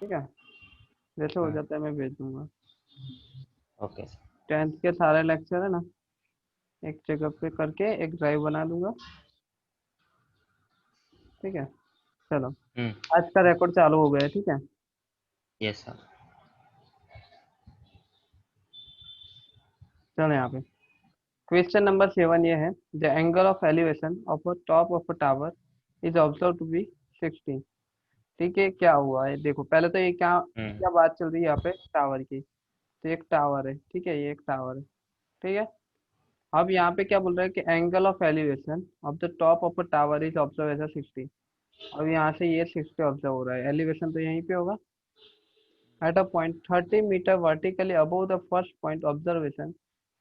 ठीक है, जैसे हो हाँ, जाता है मैं भेज दूंगा। ओके। 10th के सारे लेक्चर है ना, एक जगह पे करके एक ड्राइव बना दूंगा। ठीक है, चलो हम्म। आज का रिकॉर्ड चालू हो गया है। ठीक है, यस सर। चलो यहाँ पे क्वेश्चन नंबर 7 ये है, the angle of elevation of a top of a tower is observe to be 60। ठीक है, क्या हुआ है देखो, पहले तो ये क्या हम्म। क्या बात चल रही है यहाँ पे टावर की। तो एक टावर है, ठीक है, ये एक टावर है। ठीक है, अब यहाँ पे क्या बोल रहा है कि angle of elevation of the top of a tower is observe as 60। अब यहाँ से ये 60 ऑब्जर्व हो रहा है, एलिवेशन तो यहीं पे होगा। At a point 30 metre vertically above the first point observation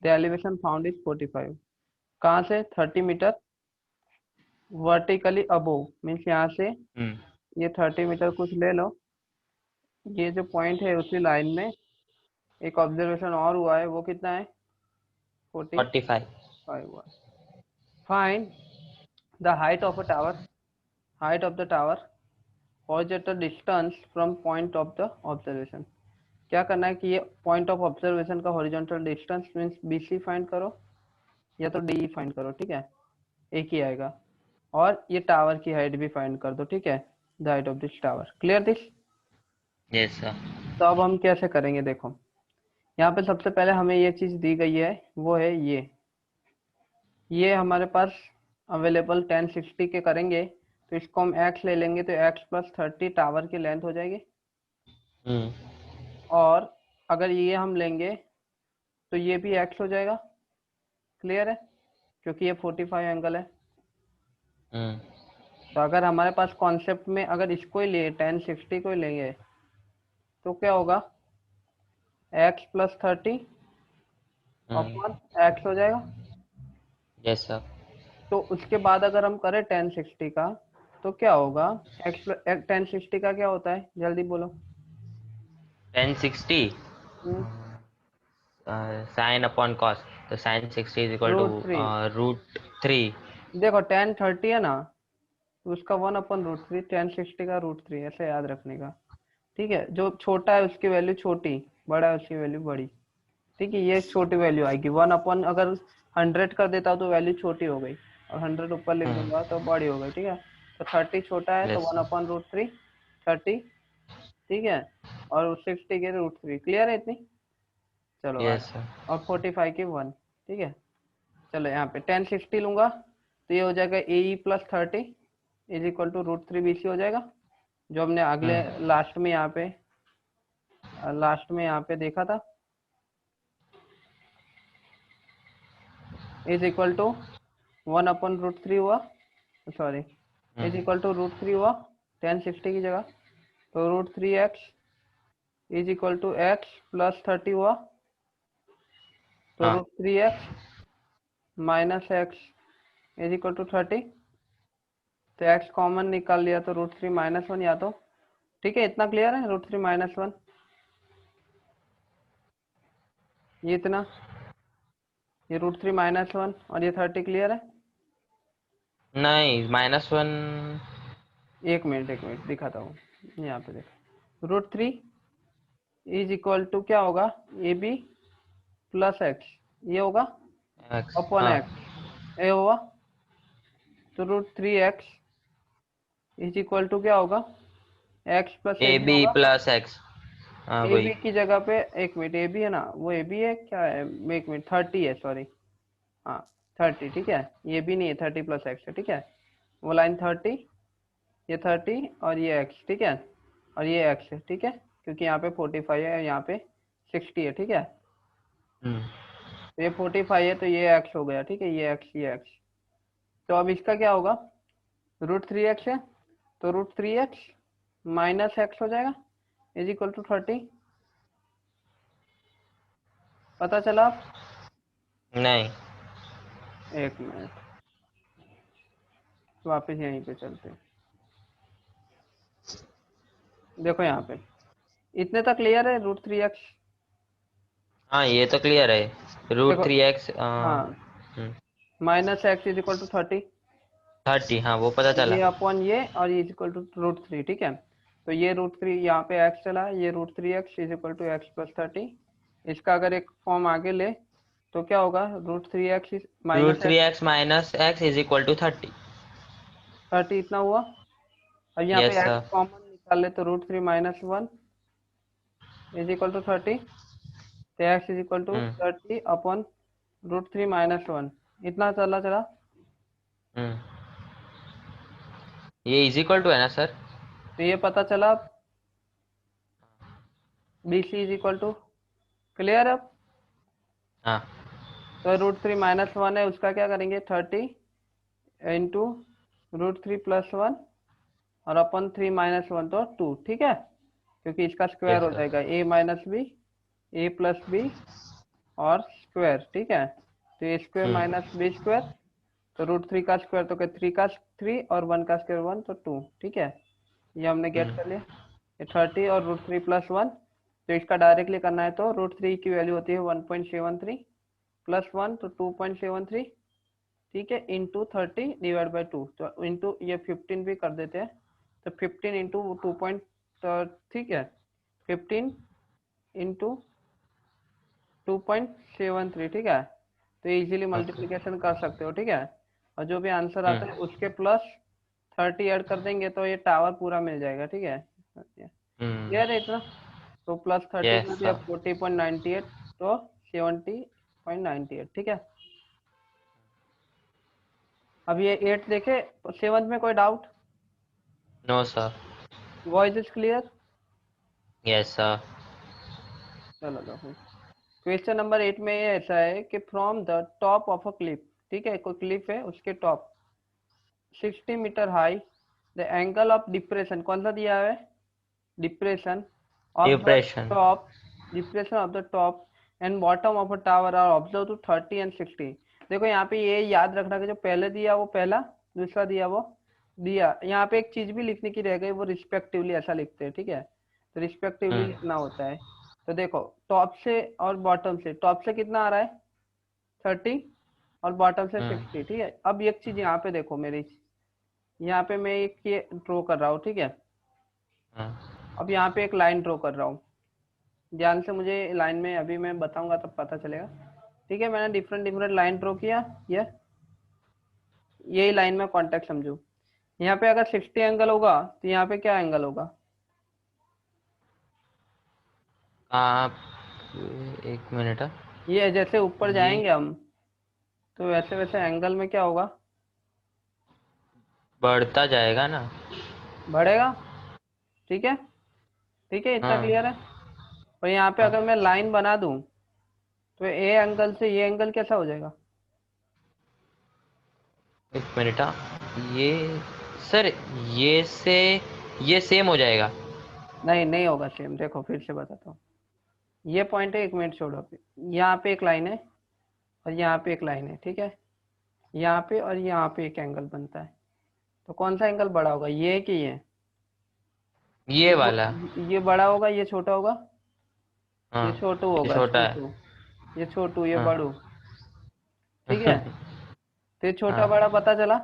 the elevation found is 45। कहाँ से 30 मीटर वर्टिकली अबव मीन्स यहाँ से हम्म। ये 30 मीटर कुछ ले लो। ये जो पॉइंट है उसी लाइन में एक ऑब्जर्वेशन और हुआ है, वो कितना है? 45। 45 हुआ। Find the height of a tower, height of the tower horizontal distance from point of the observation। क्या करना है कि ये पॉइंट ऑफ ऑब्जर्वेशन का horizontal distance means BC find करो या तो डी फाइंड करो। ठीक है, एक ही आएगा। और ये टावर की हाइट भी फाइंड कर दो। ठीक है, the height of this tower, clear this. Yes sir. तो अब हम कैसे करेंगे देखो, यहाँ पे सबसे पहले हमें ये चीज दी गई है, वो है ये हमारे पास अवेलेबल 1060 के करेंगे, तो इसको हम x ले लेंगे तो x प्लस 30 टावर की लेंथ हो जाएगी। हम्म। और अगर ये हम लेंगे तो ये भी x हो जाएगा। क्लियर है, क्योंकि ये 45 एंगल है। हम्म। तो अगर हमारे पास कॉन्सेप्ट में अगर इसको ही लिए 1060 को ही लेंगे तो क्या होगा, x प्लस 30 अपॉन हम्म। x हो जाएगा। Yes sir. तो उसके बाद अगर हम करें 1060 का तो क्या होगा, x 1060 का क्या होता है जल्दी बोलो। 1060 हम्म, साइन अपॉन कॉस, तो साइन 60 इज इक्वल टू √3। √3। देखो 1030 है ना, तो उसका 1/√3, 1060 का √3, ऐसे याद रखने का। ठीक है, जो छोटा है उसकी वैल्यू छोटी, बड़ा है उसकी वैल्यू बड़ी। ठीक है, ये छोटी वैल्यू आएगी 1 अगर 100 कर देता हूँ तो वैल्यू छोटी हो गई, और 100 ऊपर लिख हम्म। दूंगा तो बड़ी हो गई। ठीक है, तो 30 छोटा है तो यस सर। 1/√3, 30। ठीक है, और 60 के √3, क्लियर है इतनी। चलो यस आगे, सर। और 45 की 1। ठीक है, चलो यहाँ पे 1060 लूंगा तो ये हो जाएगा A plus 30 is equal to √3 BC हो जाएगा, जो हमने अगले हम्म। लास्ट में यहाँ पे देखा था। इज इक्वल टू 1/√3 हुआ, sorry, is hmm. Equal to √3 हुआ 1060 की जगह। तो √3x is equal to x plus 30 हुआ, तो हाँ। √3x minus x is equal to 30। तो x कॉमन निकाल लिया तो √3 - 1 या तो। ठीक है, इतना क्लियर है, √3 - 1 ये इतना, ये √3 - 1 और ये 30 क्लियर है। नहीं, -1। एक मिनट दिखाता हूँ, यहाँ पे देखो, √3 इज इक्वल टू क्या होगा, ए बी प्लस एक्स, ये होगा एक्स, अपॉन हाँ। एक्स, ए हुआ। तो √3x इज इक्वल टू क्या होगा, x plus a a b b होगा। प्लस एक्स, हाँ ए वही। बी की जगह पे, एक मिनट, ए बी है ना, वो ए बी है क्या है, एक मिनट, 30 है, सॉरी। हाँ 30, ठीक है, ये भी नहीं है, 30 प्लस एक्स है। ठीक है, वो लाइन 30, ये 30 और ये एक्स। ठीक है, और ये एक्स है। ठीक है, क्योंकि यहाँ पे 45 है, यहाँ पे 60 है। ठीक है, हम्म। तो ये 45 है तो ये एक्स हो गया। ठीक है, ये एक्स, ये एक्स। तो अब इसका क्या होगा, √3x है, तो √3x माइनस एक्स हो जाएगा इज इक्वल टू 30। पता चला। नहीं। एक मिनट, वापस यहीं पे चलते हैं। देखो यहाँ पे इतने तक क्लियर है, √3x। हाँ, ये तो क्लियर है। रूट देखो, थ्री एक्स हाँ, minus x is equal to 30, 30, हाँ वो पता चला। ये अपॉन ये, और ये इज इक्वल टू √3। ठीक है, तो ये √3 यहाँ पे x चला, ये √3x is equal to x plus 30। इसका अगर एक फॉर्म आगे ले तो क्या होगा, √3x root minus three x x minus x is equal to 30। 30 इतना हुआ। और यहाँ पे यस x सर। कॉमन निकाल ले तो √3 माइनस 1 इज इक्वल टू 30। तो x is equal to hmm 30 upon √3 minus 1, इतना चला चला। हम्म ये इज इक्वल टू है ना सर? तो ये पता चला B C is equal to, clear अब। हाँ। तो √3 माइनस 1 है, उसका क्या करेंगे 30 इंटू √3 प्लस 1 और अपन 3 माइनस 1 तो 2, ठीक है, क्योंकि इसका स्क्वायर यस हो सर। जाएगा a minus b, a plus b और स्क्वायर, ठीक है। तो a square minus b square, तो √3 का स्क्वायर तो क्या 3 का 3 और 1 का स्क्वायर 1 तो 2, ठीक है। ये हमने गेट हम्म कर लिया। ये 30 और √3 प्लस 1, तो इसका डायरेक्टली करना है तो √3 की वैल्यू होती है 1.73 प्लस 1 तो 2.73, ठीक है, इंटू 30 डिवाइड बाई 2, तो इंटू ये 15 भी कर देते हैं। तो 15 इंटू 2 पॉइंट, ठीक है, 15 इंटू 2.73, ठीक है। तो इजीली ओके। मल्टीप्लिकेशन कर सकते हो, ठीक है। और जो भी आंसर आता है हम्म उसके प्लस 30 ऐड कर देंगे तो ये टावर पूरा मिल जाएगा, ठीक है। हम्म क्लियर है इतना। तो प्लस 30 यस कर दिया सर। 40.98 तो 70.98, ठीक है। अब ये 8 देखे, 7 में कोई doubt? No sir. Voice is clear. Yes sir. चलो लो फिर। क्वेश्चन नंबर 8 में ये ऐसा है कि from the top of a cliff, ठीक है, कोई क्लिफ है उसके top 60 metre high, the angle of depression कौन सा दिया है, depression of the depression. Top, depression of the top and bottom of a tower are observe to 30 and 60। देखो यहाँ पे ये याद रखना कि जो पहले दिया वो पहला, दूसरा दिया वो दिया। यहाँ पे एक चीज भी लिखने की रह गई, वो रिस्पेक्टिवली ऐसा लिखते हैं, ठीक है। तो रिस्पेक्टिवली हम्म लिखना होता है। तो देखो टॉप से और बॉटम से, टॉप से कितना आ रहा है 30 और बॉटम से हम्म 60, ठीक है। अब एक चीज यहाँ पे देखो मेरी, यहाँ पे मैं एक ये ड्रॉ कर रहा हूँ, ठीक है। हम्म अब यहाँ पे एक लाइन ड्रॉ कर रहा हूँ, ध्यान से मुझे लाइन में अभी मैं बताऊंगा तब पता चलेगा, ठीक है। मैंने डिफरेंट डिफरेंट लाइन ड्रॉ किया, ये यही लाइन में कॉन्टेक्ट समझो। यहाँ पे अगर 60 एंगल होगा तो यहाँ पे क्या एंगल होगा, आप एक मिनट। ये जैसे ऊपर ये जाएंगे हम तो वैसे वैसे एंगल में क्या होगा, बढ़ता जाएगा ना। बढ़ेगा, ठीक है। ठीक है, इतना हाँ क्लियर है। और यहाँ पे हाँ। अगर मैं लाइन बना दूं तो ए एंगल से ये एंगल कैसा हो जाएगा, एक मिनट। ये सर, ये से ये सेम हो जाएगा। नहीं नहीं होगा सेम, देखो फिर से बताता हूँ। ये पॉइंट है, एक मिनट छोड़ो, पे यहाँ पे एक लाइन है और यहाँ पे एक लाइन है, ठीक है। यहाँ पे और यहाँ पे एक एंगल बनता है, तो कौन सा एंगल बड़ा होगा, ये कि ये वाला। ये बड़ा होगा, ये छोटा होगा, हाँ ये छोटू ये होगा, छोटा है। छोटू, ये छोटू, ये हाँ बड़ू, ठीक है। तो ये छोटा हाँ। बड़ा पता चला।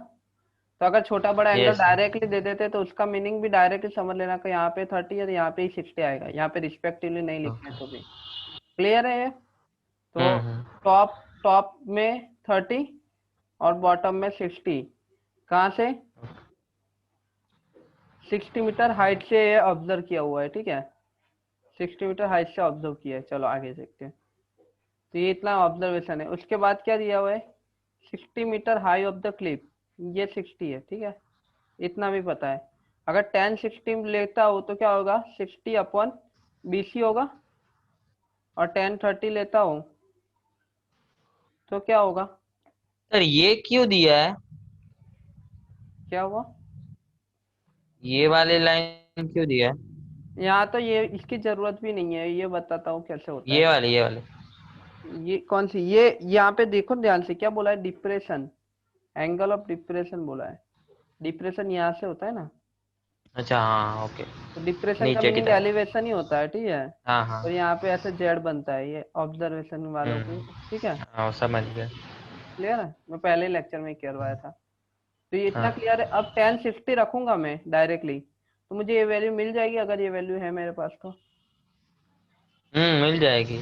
तो अगर छोटा बड़ा एंगल यस। डायरेक्टली दे देते तो उसका मीनिंग भी डायरेक्टली समझ लेना कि यहाँ पे 30 है तो यहाँ पे ही 60 आएगा, यहाँ पे रिस्पेक्टिवली नहीं लिखना है तो भी। क्लियर है ये। तो हम्म। टॉप टॉप में 30 और बॉटम में 60, कहाँ से 60 मीटर हाइट से ये ऑब्जर्व किया हुआ है, ठीक है। 60 मीटर हाइट से ऑब्जर्व किया है, चलो आगे देखते हैं। तो ये इतना ऑब्जर्वेशन है, उसके बाद क्या दिया हुआ है 60 metre high of the cliff, ये 60 है, ठीक है, इतना भी पता है। अगर 10 60 लेता हो तो क्या होगा 60 अपॉन BC होगा, और 10 30 लेता हूँ तो क्या होगा, सर ये क्यों दिया है? क्या हुआ, ये वाले लाइन क्यों दिया है? यहाँ तो ये इसकी जरूरत भी नहीं है, ये बताता हूँ कैसे होता है। ये वाले। ये कौन सी, ये यहाँ पे देखो ध्यान से क्या बोला है, डिप्रेशन, एंगल ऑफ डिप्रेशन बोला है। डिप्रेशन यहाँ से होता है ना, अच्छा हाँ ओके। तो डिप्रेशन का नीचे की मीनिंग तरफ। एलिवेशन ही होता है, ठीक है। हाँ हाँ। और यहाँ पे ऐसे जेड बनता है, ये ऑब्जर्वेशन वालों की, ठीक है। हाँ समझ गया। क्लियर है, मैं पहले लेक्चर में करवाया था। तो ये इतना हाँ क्लियर है। अब 10 60 रखूंगा मैं डायरेक्टली तो मुझे ये वैल्यू मिल जाएगी अगर ये वैल्यू है मेरे पास मिल जाएगी।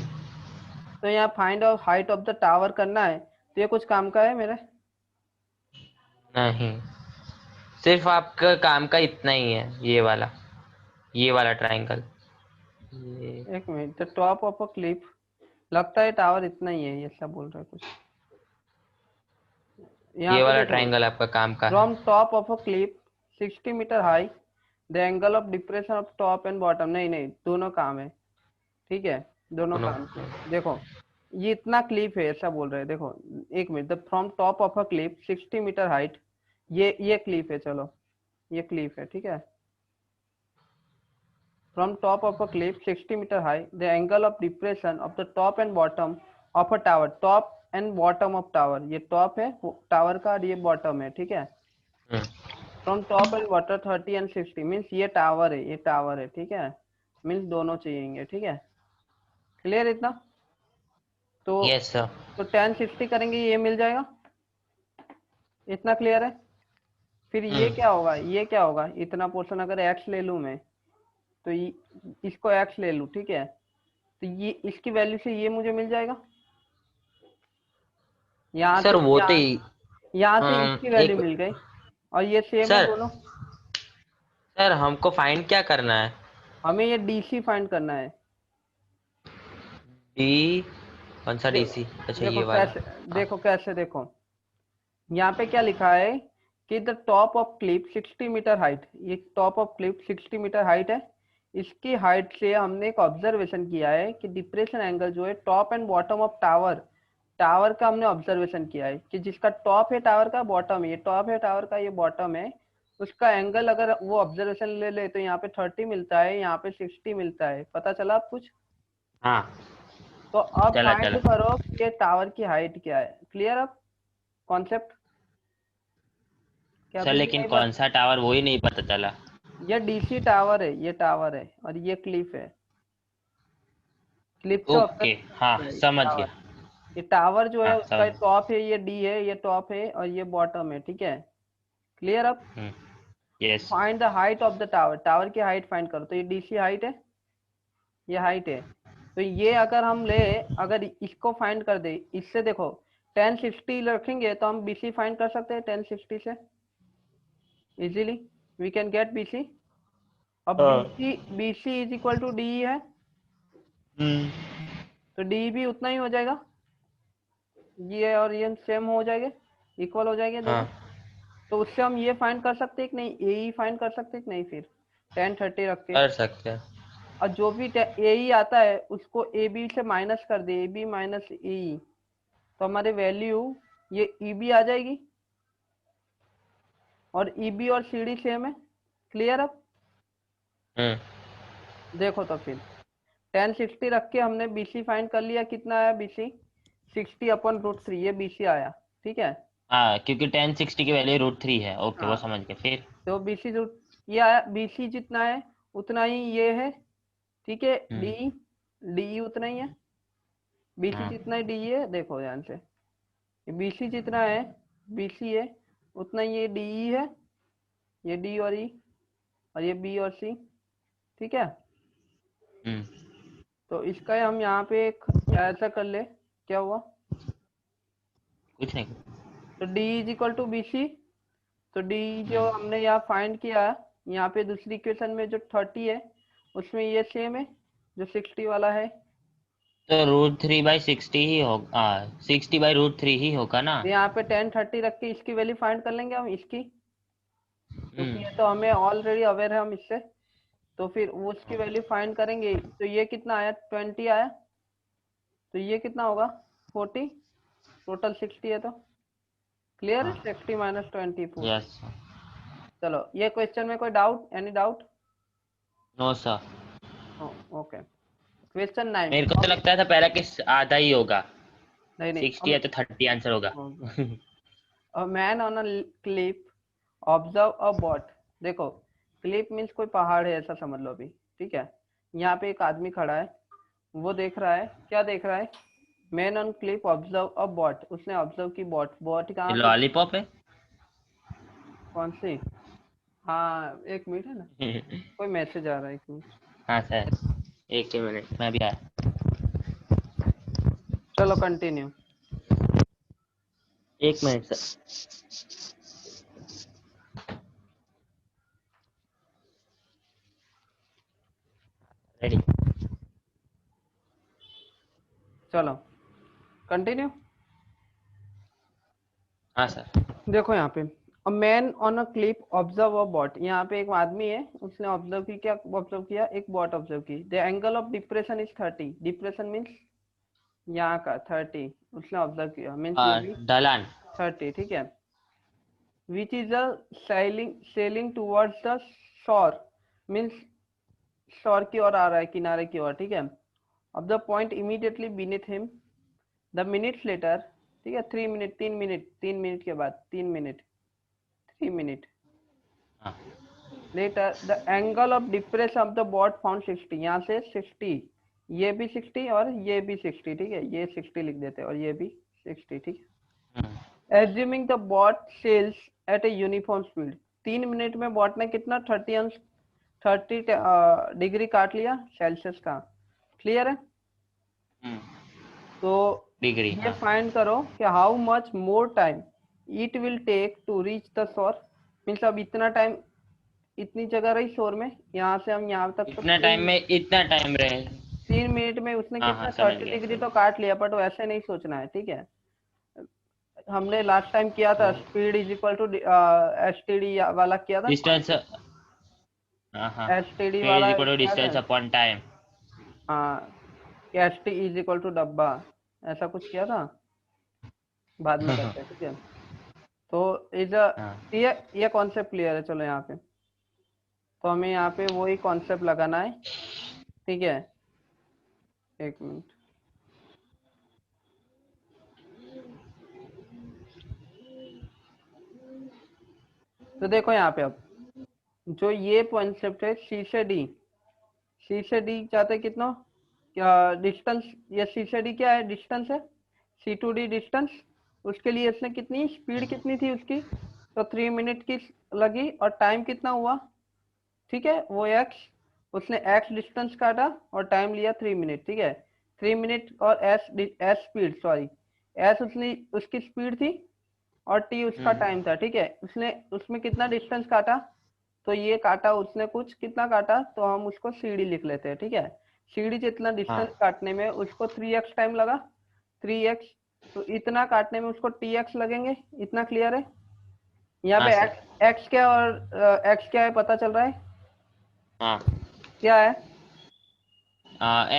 तो यहाँ find of height of the tower करना है, तो ये कुछ काम का है मेरे? नहीं, सिर्फ आपका काम का इतना ही है, ये वाला ट्रायंगल। ये एक minute, the top of a Cliff, लगता है टावर इतना ही है, ये सब बोल रहा है कुछ। यहाँ ये पे वाला देखो, ट्रायंगल आपका काम का है। From top of a cliff 60 metre high, the angle of depression of top and bottom, नहीं नहीं दोनों काम है, ठीक है, दोनों दोनों। काम के। देखो ये इतना क्लिफ है ऐसा बोल रहे हैं, देखो एक minute, the from top of a cliff 60 metre height, ये क्लिफ है, चलो ये क्लिफ है, ठीक है। From top of a cliff 60 metre high, the angle of depression of the top and bottom of a tower, top and bottom of tower, ये top है tower का और ये बॉटम है, ठीक है। Hmm. From top and water 30 and 60 means ये tower है, ये टावर है, ठीक है, मीन्स दोनों चाहिए, ठीक है। क्लियर इतना? तो यस सर। तो 10 60 करेंगे ये मिल जाएगा, इतना क्लियर है? फिर ये हम्म। क्या होगा, ये क्या होगा, इतना पोर्शन अगर एक्स ले लूँ मैं, तो इसको एक्स ले लूँ, ठीक है, तो ये इसकी वैल्यू से ये मुझे मिल जाएगा, यहाँ सर से वो तो यहाँ से इसकी वैल्यू एक मिल गई, और ये सेम है सर दोनों। सर हमको फाइंड क्या करना है? हमें ये डीसी फाइंड करना है। डी, कौन सा देखो डीसी? अच्छा देखो ये वाला। कैसे, हाँ। देखो यहाँ पे क्या लिखा है कि the top of clip 60 metre height, ये top of clip 60 metre height है, इसकी हाइट से हमने एक ऑब्जर्वेशन किया है कि डिप्रेशन एंगल जो है top and bottom of tower, tower का हमने ऑब्जर्वेशन किया है कि जिसका टॉप है टावर का, बॉटम है, ये टॉप है टावर का, ये बॉटम है, उसका एंगल अगर वो ऑब्जर्वेशन ले ले तो यहाँ पे 30 मिलता है, यहाँ पे 60 मिलता है, पता चला आप कुछ? हाँ तो अब चला फाइंड चला। करो कि टावर की हाइट क्या है, क्लियर अब कॉन्सेप्ट? क्या सर अभी भी लेकिन नहीं कौन पता? सा टावर वही नहीं पता चला। ये डीसी टावर है, ये टावर है, और ये क्लिफ है, क्लिफ का ओके हाँ ऑब्जर्व समझ टावर। गया। ये टावर जो है हाँ उसका समझ। टॉप है, ये डी है, ये टॉप है और ये बॉटम है, ठीक है। क्लियर अब? Hmm. Yes. Find the height of the tower, tower की हाइट फाइंड करो, तो ये डीसी हाइट है, ये हाइट है, तो ये अगर हम ले, अगर इसको फाइंड कर दे इससे, देखो 1060 रखेंगे तो हम बीसी फाइंड कर सकते हैं 1060 से easily, we can get BC. अब हाँ। BC is equal to D है, हम्म। तो डी भी उतना ही हो जाएगा, ये और ये सेम हो जाएंगे, इक्वल हो जाएंगे दोनों। हाँ तो उससे हम ये फाइंड कर सकते हैं कि नहीं, ए ई फाइंड कर सकते हैं कि नहीं, फिर 1030 रख के। कर सकते हैं। और जो भी ए ई आता है उसको ए बी से माइनस कर दे, ए बी माइनस ए ई, तो हमारी वैल्यू ये ई बी आ जाएगी, और ई बी और सी डी सेम है। क्लियर अब? हम्म। देखो तो फिर 1060 रख के हमने बी सी फाइंड कर लिया, कितना आया बी सी, 60/√3, ये बी सी आया, ठीक है। हाँ क्योंकि 1060 की वैल्यू √3 है। ओके वो हाँ, समझ गए फिर। तो बी सी रूट ये आया, बी सी जितना है उतना ही ये है, ठीक है, डी हम्म। डी उतना ही है, बी सी हाँ। जितना ही डी है, देखो ध्यान से, बी सी जितना है, बी सी है उतना ही ये डी है, ये डी और ई, और ये बी और सी, ठीक है। हम्म। तो इसका हम यहाँ पे एक ऐसा कर ले, क्या हुआ, कुछ नहीं। तो D is equal to B C, तो डी जो हम्म। हमने यहाँ फाइंड किया, यहाँ पे दूसरी इक्वेशन में जो 30 है उसमें ये सेम है जो 60 वाला है। तो √3/60 ही होगा, 60/√3 ही होगा ना? तो यहाँ पे 1030 रख के इसकी वैल्यू फाइंड कर लेंगे हम इसकी, क्योंकि ये तो हम्म। हमें ऑलरेडी अवेयर है हम इससे, तो फिर वो उसकी वैल्यू फाइंड करेंगे, तो ये कितना आया, 20 आया, तो ये कितना होगा, 40, टोटल 60 है, तो क्लियर है, हाँ। 60 - 20 40। यस। चलो ये क्वेश्चन में कोई doubt, any doubt? No sir. Okay, question 9। मेरे को तो लगता था पहला कि आधा ही होगा, नहीं नहीं 60 है तो 30 आंसर होगा। A man on a cliff observe a boat, देखो क्लिप मीन्स कोई पहाड़ है ऐसा समझ लो अभी, ठीक है। यहाँ पे एक आदमी खड़ा है, वो देख रहा है, क्या देख रहा है, man on cliff observe a boat, उसने ऑब्जर्व की बॉट, बॉट ये कहाँ पे, लॉलीपॉप है। कौन सी? हाँ, एक मिनट है ना, कोई मैसेज आ रहा है, एक मिनट। हाँ सर, एक ही मिनट, मैं भी आया। चलो कंटिन्यू। एक मिनट सर। रेडी। चलो कंटिन्यू। हाँ सर। देखो यहाँ पे, a man on a cliff observe a boat, यहाँ पे एक आदमी है, उसने ऑब्जर्व की, क्या ऑब्जर्व किया, एक बॉट ऑब्जर्व की। The angle of depression is 30, depression means यहाँ का 30, उसने ऑब्जर्व किया, मीन्स ये भी ढलान। 30, ठीक है। Which is a selling towards the shore, means शोर की ओर आ रहा है, किनारे की ओर, ठीक है। अब the point immediately beneath him, the minutes later, ठीक है, 3 मिनट, 3 मिनट, 3 मिनट के बाद, 3 मिनट, 3 मिनट हाँ। Later, the angle of depression of the boat found 60, यहाँ से 60, ये भी 60 और ये भी 60, ठीक है, ये 60 लिख देते हैं और ये भी 60, ठीक है। Assuming the boat sails at a uniform speed, 3 minute में बॉट ने कितना 30 डिग्री काट लिया सेल्सियस का, क्लियर है। तो डिग्री, ये हाँ। फाइंड करो कि how much more time it will take to reach the shore, means अब इतना टाइम, इतनी जगह रही शोर में, यहाँ से हम यहाँ तक तो इतना टाइम में इतना टाइम रहे। 3 मिनट में उसने हाँ कितना हाँ, समझ 30 गया डिग्री समझ तो काट लिया, बट वैसे नहीं सोचना है, ठीक है। हमने लास्ट टाइम किया था, तो speed is equal to S T D वाला किया था, डिस्टेंस। हाँ हाँ। S T D speed is वाला इक्वल टू याद है। Distance upon time. हाँ, S T is equal to डब्बा, ऐसा कुछ किया था, बाद में करते हैं, ठीक है। तो इज हाँ। ये कॉन्सेप्ट क्लियर है, चलो यहाँ पे, तो हमें यहाँ पे वही कॉन्सेप्ट लगाना है, ठीक है। एक मिनट, तो देखो यहाँ पे, अब जो ये कॉन्सेप्ट है, सी से डी चाहते कितना, क्या डिस्टेंस, ये सी से डी क्या है, डिस्टेंस है, सी टू डी डिस्टेंस। उसके लिए इसने कितनी स्पीड कितनी थी उसकी, तो 3 मिनट की लगी, और टाइम कितना हुआ, ठीक है, वो एक्स, उसने एक्स डिस्टेंस काटा और टाइम लिया 3 मिनट, ठीक है। 3 मिनट और S S speed, sorry, S उसने उसकी स्पीड थी और टी उसका टाइम था, ठीक है। उसने उसमें कितना डिस्टेंस काटा, तो ये काटा उसने कुछ, कितना काटा, तो हम उसको सीडी लिख लेते हैं, ठीक है। सीडी जितना डिस्टेंस हाँ। काटने में उसको 3x टाइम लगा, 3x, तो इतना काटने में उसको टीएक्स लगेंगे, इतना क्लियर है। यहाँ हाँ पे सर। एक्स एक्स क्या और एक्स क्या है पता चल रहा है, हाँ। क्या है,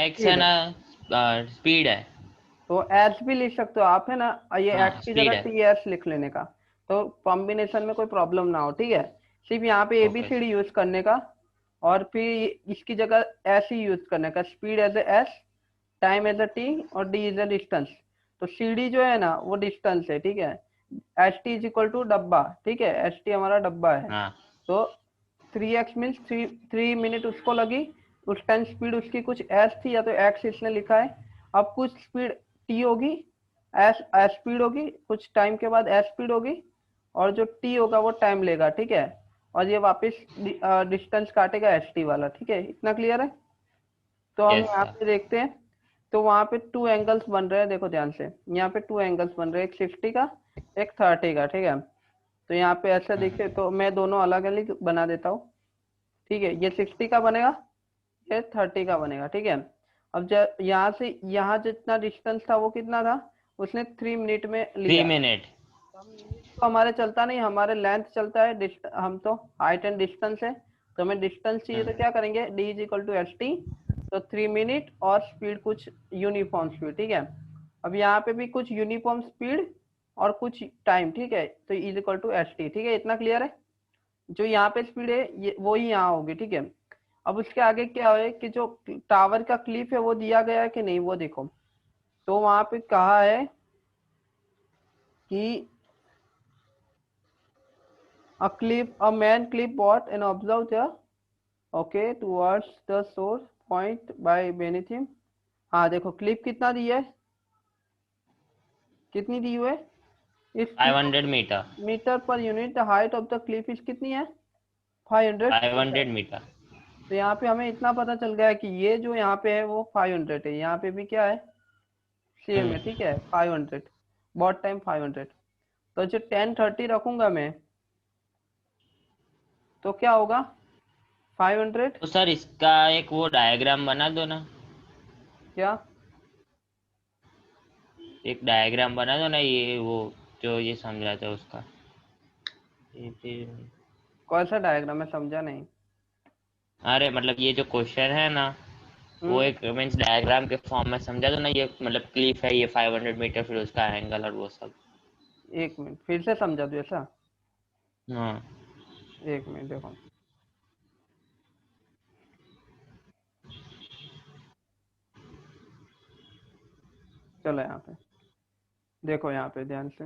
एक्स है स्पीड है, ना, स्पीड है। तो एच भी लिख सकते हो आप, है ना, ये हाँ, एक्स की जगह स्पीड है। टी एस लिख लेने का, तो कॉम्बिनेशन में कोई प्रॉब्लम ना हो, ठीक है। सिर्फ यहाँ पे ओके। एबीसीडी यूज करने का, और फिर इसकी जगह एस ही यूज करने का, speed as a S, time as a T, और डी इज अ डिस्टेंस। तो सी डी जो है ना वो डिस्टेंस है, ठीक है। H T is equal to डब्बा, ठीक है, एच टी हमारा डब्बा है। हाँ। तो 3x मीन्स 3 मिनट उसको लगी, उस टाइम स्पीड उसकी कुछ एस थी, या तो एक्स इसने लिखा है। अब कुछ स्पीड टी होगी, एस एस स्पीड होगी, कुछ टाइम के बाद एस स्पीड होगी, और जो टी होगा वो टाइम लेगा, ठीक है। और ये वापस डिस्टेंस काटेगा एस टी वाला, ठीक है, इतना क्लियर है। तो हम यस यहाँ सर। पे देखते हैं, तो वहां पे 2 एंगल्स बन रहे हैं, देखो ध्यान से, यहाँ पे 2 एंगल्स बन रहे हैं, एक 60 का, एक 30 का, ठीक है। तो यहाँ पे ऐसा देखिए, तो मैं दोनों अलग अलग बना देता हूँ, ठीक है। ये 60 का बनेगा, ये 30 का बनेगा, ठीक है। अब जब यहाँ से यहाँ जितना डिस्टेंस था वो कितना था, उसने 3 मिनट में थ्री लिया। मिनट हम मिनट तो हमारे चलता नहीं, हमारे लेंथ चलता है, हम तो हाइट एंड डिस्टेंस है, तो हमें डिस्टेंस चाहिए, तो क्या करेंगे, D is equal to S T, तो 3 मिनट और स्पीड कुछ यूनिफॉर्म स्पीड, ठीक है। अब यहाँ पे भी कुछ यूनिफॉर्म स्पीड और कुछ टाइम, ठीक है, तो is equal to S T, ठीक है, इतना क्लियर है। जो यहाँ पे स्पीड है ये वो ही यहाँ होगी, ठीक है। अब उसके आगे क्या है कि जो टावर का क्लिप है वो दिया गया है कि नहीं, वो देखो। तो वहां पे कहा है कि a man clip bought and observed the, okay, towards the source point by beneath him। हाँ देखो, क्लिप कितना दी है, कितनी दी हुई है, इस 500 metre. Metre per unit, the height of the cliff is कितनी है, 500 मीटर। 500 मीटर। तो यहाँ पे हमें इतना पता चल गया है कि ये जो यहाँ पे है वो 500 है, यहाँ पे भी क्या है, सेम है, ठीक है 500, बॉट टाइम 500। तो जो 1030 रखूंगा मैं तो क्या होगा, 500 तो सर इसका एक वो डायग्राम बना दो ना, क्या, एक डायग्राम बना दो ना, ये वो जो ये समझाता है उसका। ये फिर कौन सा डायग्राम, मैं समझा नहीं। अरे मतलब ये जो क्वेश्चन है ना, वो हम्म। एक मीन्स डायग्राम के फॉर्म में समझा दो ना, ये मतलब क्लिफ है ये 500 मीटर, फिर उसका एंगल और वो सब। एक मिनट फिर से समझा दूँ ऐसा। हाँ। एक मिनट देखो, चलो यहाँ पे देखो, यहाँ पे ध्यान से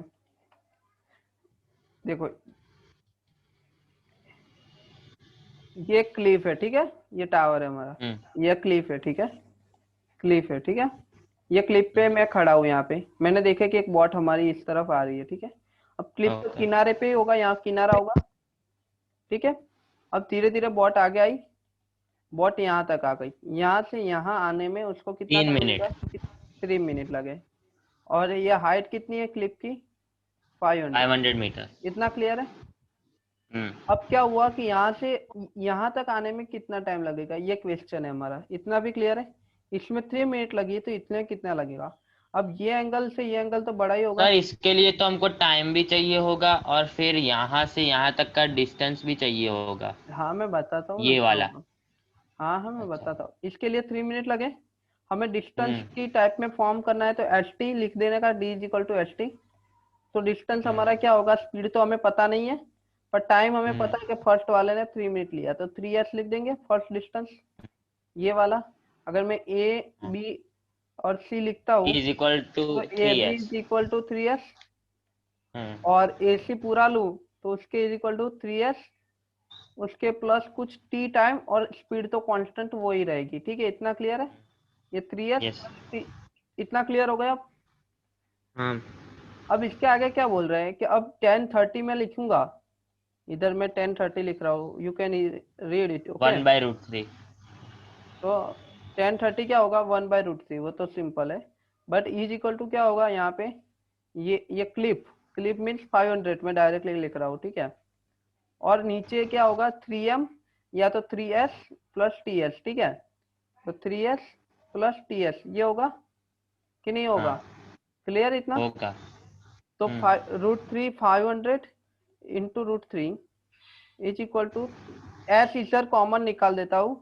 देखो, ये क्लिफ है, ठीक है, ये टावर है हमारा, हम्म। ये क्लिफ है, ठीक है, क्लिफ है, ठीक है। ये क्लिप पे हम्म। मैं खड़ा हूँ, यहाँ पे मैंने देखा कि एक बॉट हमारी इस तरफ आ रही है, ठीक है। अब क्लिप तो ओके। किनारे पे ही होगा, यहाँ किनारा होगा, ठीक है। अब धीरे धीरे बॉट आगे आई, बॉट यहाँ तक आ गई, यहाँ से यहाँ आने में उसको कितना तीन टाइम मिनट लगा, 3 मिनट लगे। और ये हाइट कितनी है क्लिप की, 500। 500 मीटर। इतना क्लियर है। हम्म। अब क्या हुआ कि यहाँ से यहाँ तक आने में कितना टाइम लगेगा, ये क्वेश्चन है हमारा, इतना भी क्लियर है। इसमें 3 मिनट लगी तो इतने कितना लगेगा। अब ये एंगल से ये एंगल तो बड़ा ही होगा। सर इसके लिए तो हमको टाइम भी चाहिए होगा, और फिर यहाँ से यहाँ तक का डिस्टेंस भी चाहिए होगा, हाँ मैं बताता हूँ ना ये क्या वाला। होगा। हाँ हाँ मैं अच्छा। बताता हूँ, इसके लिए 3 मिनट लगे। हमें डिस्टेंस हम्म। की टाइप में फॉर्म करना है तो एच टी लिख देने का, D is equal to H T. तो डिस्टेंस हम्म। हमारा क्या होगा, स्पीड तो हमें पता नहीं है, पर टाइम हमें हम्म। पता है कि फर्स्ट वाले ने 3 मिनट लिया, तो 3s लिख देंगे फर्स्ट डिस्टेंस, ये वाला। अगर मैं ए बी और सी लिखता हूँ इज इक्वल टू तो A three B S is equal to 3s, hmm. और ए सी पूरा लूँ तो उसके इज इक्वल टू 3s, उसके प्लस कुछ टी टाइम, और स्पीड तो कांस्टेंट वो ही रहेगी, ठीक है, इतना क्लियर है। ये 3s यस। प्लस टी, इतना क्लियर हो गया। हाँ। अब इसके आगे क्या बोल रहे हैं कि अब 1030 में लिखूंगा, इधर मैं 1030 लिख रहा हूँ, you can read it, okay. 1/√3। तो 1030 क्या होगा, 1/√3, वो तो सिंपल है। बट इज इक्वल टू क्या होगा यहाँ पे, ये क्लिप, क्लिप मीन्स 500, मैं डायरेक्टली लिख रहा हूँ, ठीक है। और नीचे क्या होगा, 3m या तो 3s प्लस ts, ठीक है। तो 3s प्लस ts ये होगा कि नहीं होगा, हाँ क्लियर इतना। होगा। तो हम्म। √3 500 into √3 is equal to, S इधर कॉमन निकाल देता हूँ,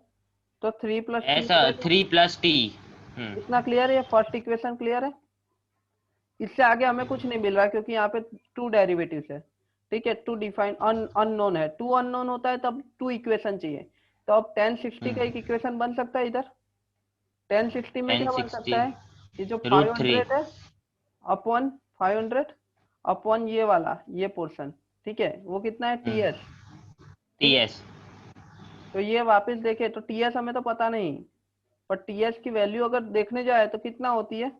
तो 3 प्लस टी ऐसा हो जाएगा। 3 + T। इतना क्लियर है, फर्स्ट इक्वेशन क्लियर है। इससे आगे हमें कुछ नहीं मिल रहा क्योंकि यहाँ पे टू डेरिवेटिव्स है, ठीक है, टू डिफाइन अननोन है, टू अननोन होता है तब टू इक्वेशन चाहिए। तो अब 1060 का एक इक्वेशन बन सकता है इधर, 1060 में टेन क्या बन सिक्सटी सकता है, ये जो √3। 500 है अपॉन 500 अपॉन ये वाला ये पोर्शन, ठीक है, वो कितना है, टीएस, ठीक है। TS। तो ये वापस देखे तो टीएस हमें तो पता नहीं, पर टीएस की वैल्यू अगर देखने जाए तो कितना होती है,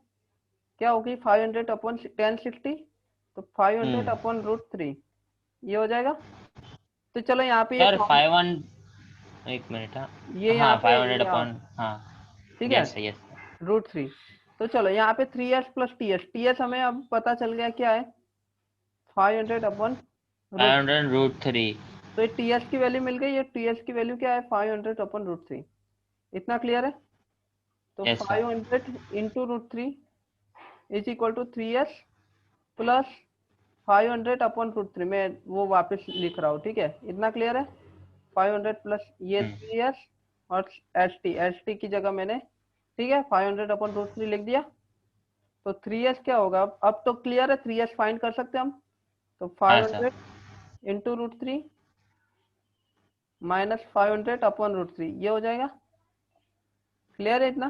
क्या होगी, 500 अपॉन 1060, तो 500 अपॉन √3, ये हो जाएगा। तो चलो यहाँ पे ये सर कॉम, 5 एक मिनट। हाँ। ये यहाँ हाँ पे 500 यहाँ, अपॉन हाँ। ठीक है, यस यस। √3। तो चलो यहाँ पे 3s प्लस टीएस हमें अब पता चल गया क्या है, 500 अपॉन रूट। 500 √3। तो ये टीएस की वैल्यू मिल गई, ये टीएस की वैल्यू क्या है, 500 अपॉन √3, इतना क्लियर है। तो yes sir. 500 into √3 is equal to 3s plus 500 upon √3, मैं वो वापस लिख रहा हूँ, ठीक है, इतना क्लियर है। 500 प्लस ये हम्म। 3s और एच टी की जगह मैंने, ठीक है, 500 अपॉन √3 लिख दिया। तो 3s क्या होगा, अब तो क्लियर है, 3s फाइंड कर सकते हैं हम। तो हाँ सर। 500 इंटू √3 माइनस 500 अपॉन √3, ये हो जाएगा, क्लियर है इतना।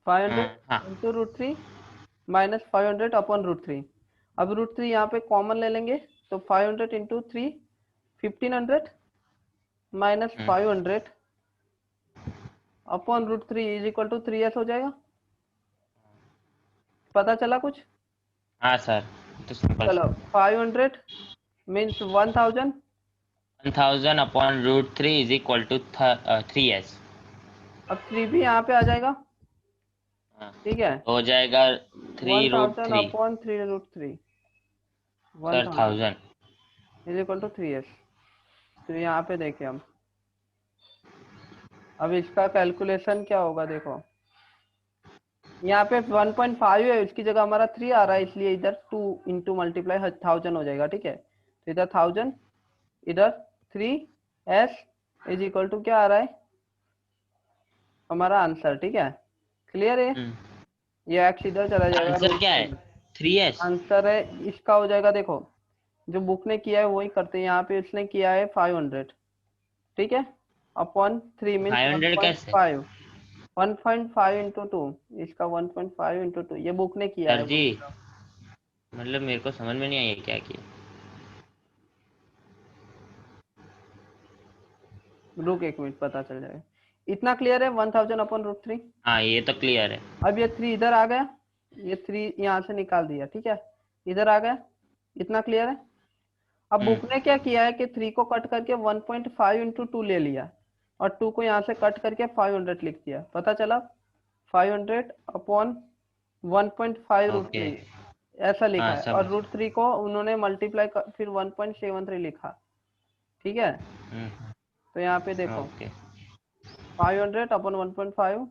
500 हाँ। Into √3 minus 500 upon √3। अब √3 यहाँ पे कॉमन ले लेंगे, तो 500 into 3 1500 minus 500 upon √3 is equal to 3s हो जाएगा। पता चला कुछ। हाँ सर, तो सिंपल चलो सा। 500 means 1000, 1000 upon √3 is equal to 3s। अब 3 भी यहाँ पे आ जाएगा, हाँ, ठीक है। हो जाएगा 1000 3√3 upon 3√3, sir 1000 1000। Is equal to 3s। तो यहाँ पे देखें हम, अब इसका कैलकुलेशन क्या होगा देखो, यहाँ पे 1.5 है, उसकी जगह हमारा 3 आ रहा है, इसलिए इधर 2 इंटू मल्टीप्लाई 1000 हो जाएगा, ठीक है। तो इधर 1000, इधर 3s इज इक्वल टू क्या आ रहा है हमारा आंसर, ठीक है। क्लियर है, ये एक्स इधर चला जाएगा, आंसर क्या है? 3s। आंसर है इसका हो जाएगा देखो, जो बुक ने किया है वही करते हैं, यहाँ पे इसने किया है 500, ठीक है, अपॉन 3 मीन्स 500 कैसे? 1.5, 1.5 इंटू 2, इसका 1.5 इंटू 2, ये बुक ने किया सर है, जी, बोल रहा मतलब मेरे को समझ में नहीं आई क्या किया। हूँ। रुक एक मिनट, पता चल जाएगा। इतना क्लियर है, 1000 अपॉन √3। हाँ, ये तो क्लियर है। अब ये 3 इधर आ गया, ये 3 यहाँ से निकाल दिया, ठीक है, इधर आ गया, इतना क्लियर है। अब हम्म बुक ने क्या किया है कि 3 को कट करके 1.5 इंटू 2 ले लिया, और 2 को यहाँ से कट करके 500 लिख दिया, पता चला 500 अपॉन 1.5 रूट ओके। थ्री ऐसा लिखा हाँ, है, और समझ। √3 को उन्होंने मल्टीप्लाई कर फिर 1.73 लिखा, ठीक है। हम्म तो यहाँ पे देखो ओके। 500 अपॉन 1.5,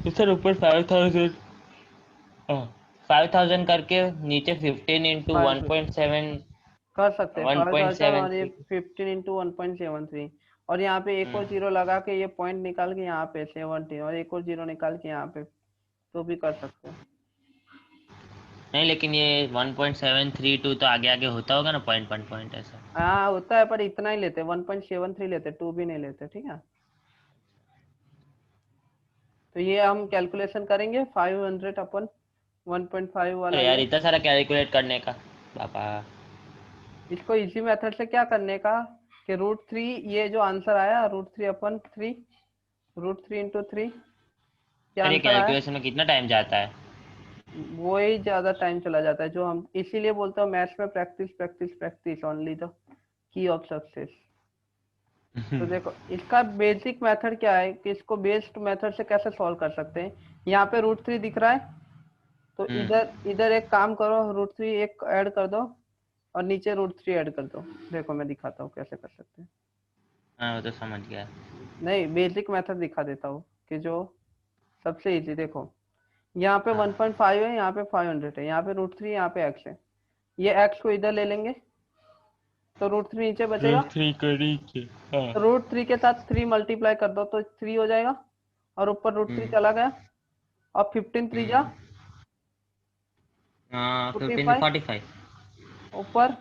तो सर ऊपर 5000, 5000 करके नीचे 15 इंटू 1.7, कर सकते हैं वन पॉइंट 5000, सेवन और ये थ्री 15 इंटू 1.73, और यहाँ पे एक और जीरो लगा के ये पॉइंट निकाल के यहाँ पे 70, और एक और जीरो निकाल के यहाँ पे, तो भी कर सकते हो। नहीं, लेकिन ये 1.732 तो आगे आगे होता होगा ना, पॉइंट 1 पॉइंट ऐसा। हाँ होता है, पर इतना ही लेते, 1.73 लेते, 2 भी नहीं लेते, ठीक है। तो ये हम कैलकुलेशन करेंगे 500 अपन 1.5 वाला, अरे यार, ये इतना सारा कैलकुलेट करने का पापा। इसको इजी मेथड से क्या करने का कि √3, ये जो आंसर आया √3 अपन 3, √3 इंटू 3, क्या सर ये आंसर आया, कैलकुलेशन में कितना टाइम जाता है? वो ही ज्यादा टाइम चला जाता है, जो हम इसीलिए बोलते हैं मैथ्स में practice practice practice only the key of success. तो देखो इसका बेसिक मेथड क्या है कि इसको बेस्ड मेथड से कैसे सॉल्व कर सकते हैं। यहाँ पे √3 दिख रहा है, तो हम्म इधर इधर एक काम करो, √3 एक ऐड कर दो, और नीचे √3 ऐड कर दो। देखो मैं दिखाता हूँ कैसे कर सकते हैं। हाँ, वो तो समझ गया। नहीं, बेसिक मेथड दिखा देता हूँ कि जो सबसे इजी, देखो यहाँ पे हाँ, 1.5 है, यहाँ पे 500 है, यहाँ पे √3, यहाँ पे x है, ये x को इधर ले लेंगे, तो √3 नीचे बचेगा, √3 करी के। हाँ। तो √3 के साथ 3 मल्टीप्लाई कर दो तो 3 हो जाएगा, और ऊपर √3 हम्म चला गया, और 15 3 जा हम्म 15 45, 45। ऊपर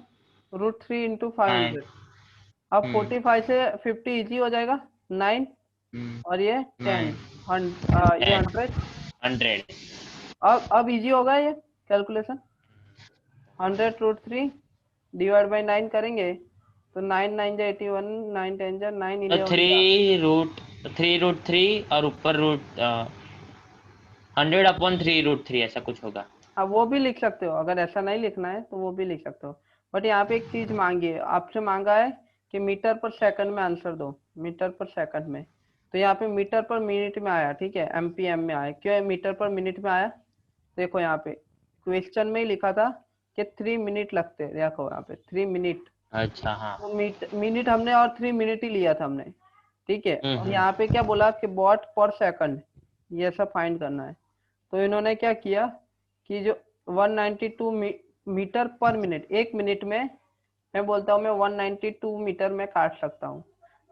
√3 इंटू फाइव। 500, अब हम्म 45 से 50 इजी हो जाएगा, 9, हम्म और ये 10, 9 ये 10 100। 100। अब इजी होगा ये कैलकुलेशन, 100 √3 डिवाइड बाई 9 करेंगे, तो 9 9 जा 81, 9 10 जा 9 तो 11 जा। थ्री और ऊपर रूट 100/3 √3 ऐसा कुछ होगा। अब वो भी लिख सकते हो, अगर ऐसा नहीं लिखना है तो वो भी लिख सकते हो, बट यहाँ पे एक चीज मांगी है आपसे, मांगा है कि मीटर पर सेकंड में आंसर दो, मीटर पर सेकंड में। तो यहाँ पे मीटर पर मिनट में आया, ठीक है, एमपीएम में आया, क्यों है मीटर पर मिनट में आया, देखो यहाँ पे क्वेश्चन में ही लिखा था कि 3 मिनट लगते हैं, देखो यहाँ पे 3 मिनट, अच्छा, हाँ। तो मिनट हमने और 3 मिनट ही लिया था हमने, ठीक है। और हम्म। यहाँ पे क्या बोला कि वॉट पर सेकंड, ये सब फाइंड करना है। तो इन्होंने क्या किया कि जो 192 मीटर पर मिनट, 1 मिनट में मैं बोलता हूँ मैं 192 मीटर में काट सकता हूँ,